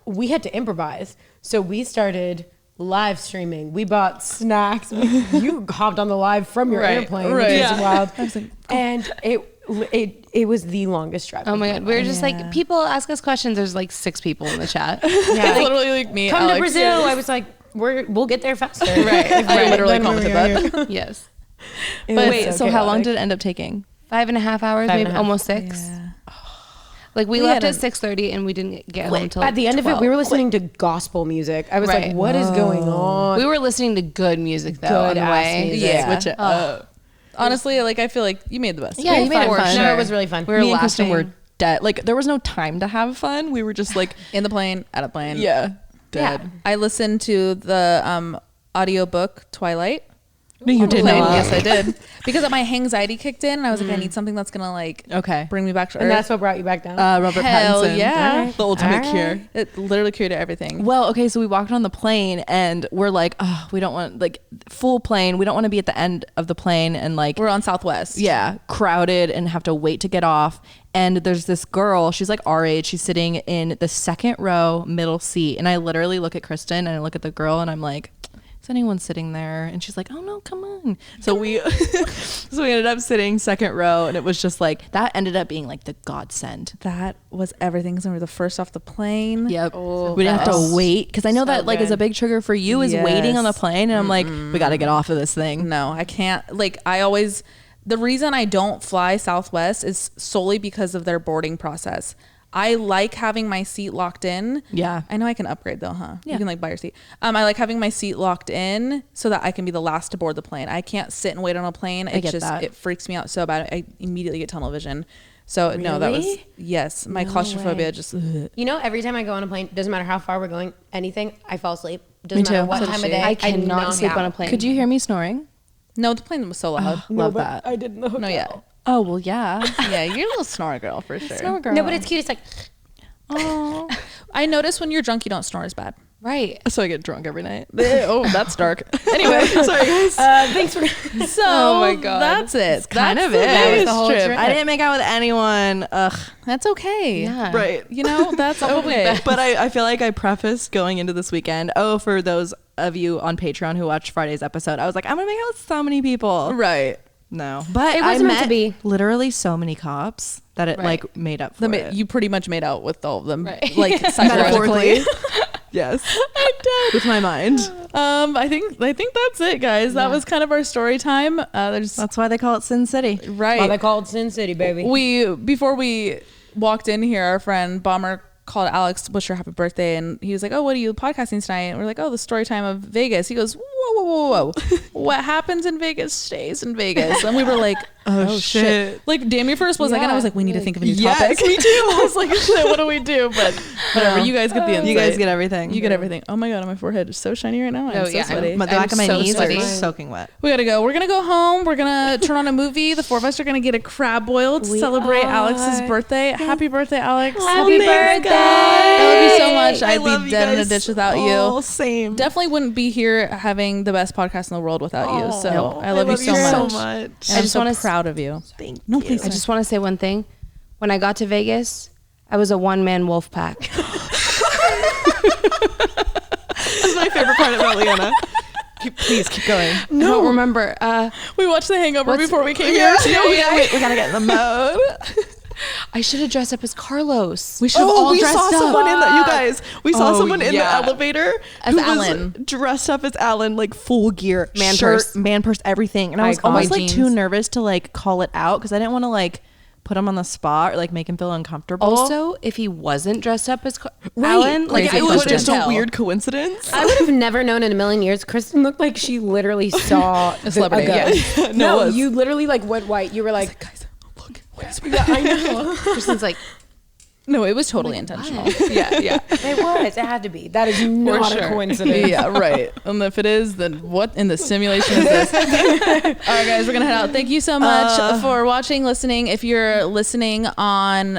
we had to improvise. So we started live streaming. We bought snacks. You hopped on the live from your airplane, which is wild. And it was the longest drive. Oh my God. We were just like, people ask us questions. There's like 6 people in the chat. Yeah. It's literally like me, Come Alex. to Brazil. I was like, we'll get there faster. Right. I literally Then we commented were that. Yes. But It wait, was so how long chaotic. did it end up taking? 5.5 hours, Five and maybe a half. almost 6. Yeah. Like we We left had at 6:30 and we didn't get home until At the end 12. of it, we were listening to gospel music. I was Right. like, what is going on? We were listening to good music though on the Good-ass way. music. Yeah. Switch it up. Honestly, like I feel like you made the best. Yeah, you made it fun. fun. No, it was really fun. We were Me and Kristen laughing. were dead. Like there was no time to have fun. We were just like, In the plane, out of plane. yeah, dead. I listened to the audiobook Twilight. No, you did Plane. not. Yes, I did. Because my anxiety kicked in and I was like, I need something that's gonna like Okay. bring me back to And earth. that's what brought you back down. Robert Hell Pattinson. yeah. The ultimate All right. cure. It literally cured everything. Well, okay, so we walked on the plane and we're like, oh, we don't want like full plane. We don't want to be at the end of the plane and like We're on Southwest. yeah, crowded and have to wait to get off. And there's this girl, she's like our age, she's sitting in the second row middle seat. And I literally look at Kristen and I look at the girl and I'm like, is anyone sitting there? And she's like, oh no, come on. So we so we ended up sitting second row and it was just like that ended up being like the godsend. That was everything because we were the first off the plane. Yep. Oh, we didn't have to wait because I know so that like is a good. big trigger for you is waiting on the Yes. plane and I'm like, we got to get off of this thing. No, I can't. Like, the reason I don't fly Southwest is solely because of their boarding process. I like having my seat locked in. Yeah. I know I can upgrade though, huh? Yeah. You can like buy your seat. I like having my seat locked in so that I can be the last to board the plane. I can't sit and wait on a plane. It get just, that. it freaks me out so bad. I immediately get tunnel vision. So no, that was, Really? yes. My claustrophobia just, ugh. You know, every time I go on a plane, doesn't matter how far we're going, anything, I fall asleep. Me Doesn't matter too. what So time does of she. day. I cannot knock sleep out. on a plane. Could you hear me snoring? No, the plane was so loud. Love that. I didn't know. No, yeah. Oh, well, yeah. Yeah, you're a little snore girl for sure. Snore girl. No, but it's cute. It's like, Oh. I notice when you're drunk, you don't snore as bad. Right. So I get drunk every night. Oh, that's dark. Anyway, Sorry, guys. thanks for. so Oh my God. that's it. kind That's of the it. That was Vegas the whole trip. I didn't make out with anyone. Ugh. That's okay. Yeah. Right. You know, that's okay. But I feel like I prefaced going into this weekend. Oh, for those of you on Patreon who watched Friday's episode, I was like, I'm gonna make out with so many people. Right. No, but It I wasn't meant met to be. literally so many cops that it Right. like made up for it. You pretty much made out with all of them, Right. like Metaphorically. psychologically. Yes, I did with my mind. I think that's it, guys. That was kind of our story time. There's That's why they call it Sin City. right. Well, they called Sin City, baby. Before we walked in here, our friend Bomber called Alex to wish her happy birthday, and he was like, "Oh, what are you podcasting tonight?" And we're like, "Oh, the story time of Vegas." He goes, "Whoa. What happens in Vegas stays in Vegas." And we were like, "Oh, shit!" Like, damn near for a split second, I was like, "We need to think of a new topic." me too. I was like, "Shit, what do we do?" But whatever, you guys get the insight. You guys get everything. You get everything. Oh my god, my forehead is so shiny right now. I'm Oh, so yeah. sweaty. The back of my so knees sweaty. are soaking wet. We gotta go. We're gonna go home. We're gonna turn on a movie. The four of us are gonna get a crab boil to celebrate Alex's birthday. Happy birthday, Alex! Happy birthday! I love you so much. I I'd love be you dead in a guys. ditch without Oh, you. same. Definitely wouldn't be here having the best podcast in the world without you. So I love you so much. And I I'm just so wanna proud of you. Thank No, you. please. I just want to say one thing. When I got to Vegas, I was a one-man wolf pack. That's my favorite part about Leanna. Please keep going. I don't remember. We watched The Hangover What's- before we came Yeah, here. we gotta get in the mode. I should have dressed up as Carlos. We should have all we dressed saw up. someone in the you guys. We saw Oh, someone in the yeah. elevator As who Alan. was dressed up as Alan, like full gear, Man shirt, purse. man purse, everything. And I was Icon. almost White like jeans. too nervous to like call it out because I didn't want to like put him on the spot or like make him feel uncomfortable. Also, if he wasn't dressed up as Alan, Crazy it was question. just a Tell. weird coincidence. I would have never known in a million years. Kristen looked like she literally saw A celebrity. ghost. No, it No, was. you literally like went white. You were like, Guys, look. What is yeah, I know. Kristen's like, No, it was totally intentional. yeah. It was. It had to be. That is not a coincidence. Yeah, right. And if it is, then what in the simulation is this? All right, guys, we're gonna head out. Thank you so much for watching, listening. If you're listening on,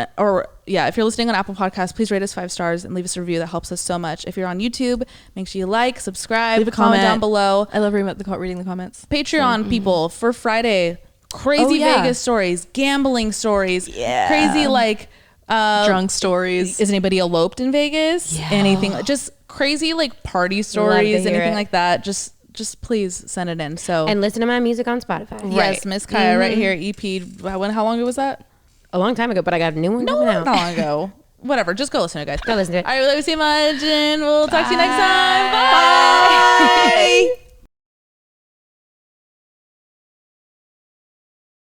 if you're listening on Apple Podcasts, please rate us 5 stars and leave us a review. That helps us so much. If you're on YouTube, make sure you like, subscribe, Leave a comment comment down below. I love reading the comments. Patreon people for Friday, crazy Oh, yeah. Vegas stories, gambling stories, Yeah. crazy like. Drunk stories. Is anybody eloped in Vegas? Yeah. Anything, just crazy like party stories, hear anything it. like that. Just please send it in. So And listen to my music on Spotify. yes, Miss Kaya right here. EP. How long ago was that? A long time ago, but I got a new one coming out. Not long ago. Whatever. Just go listen to it, guys. Go listen to it. All right, we love you so much, and we'll talk to you next time. Bye.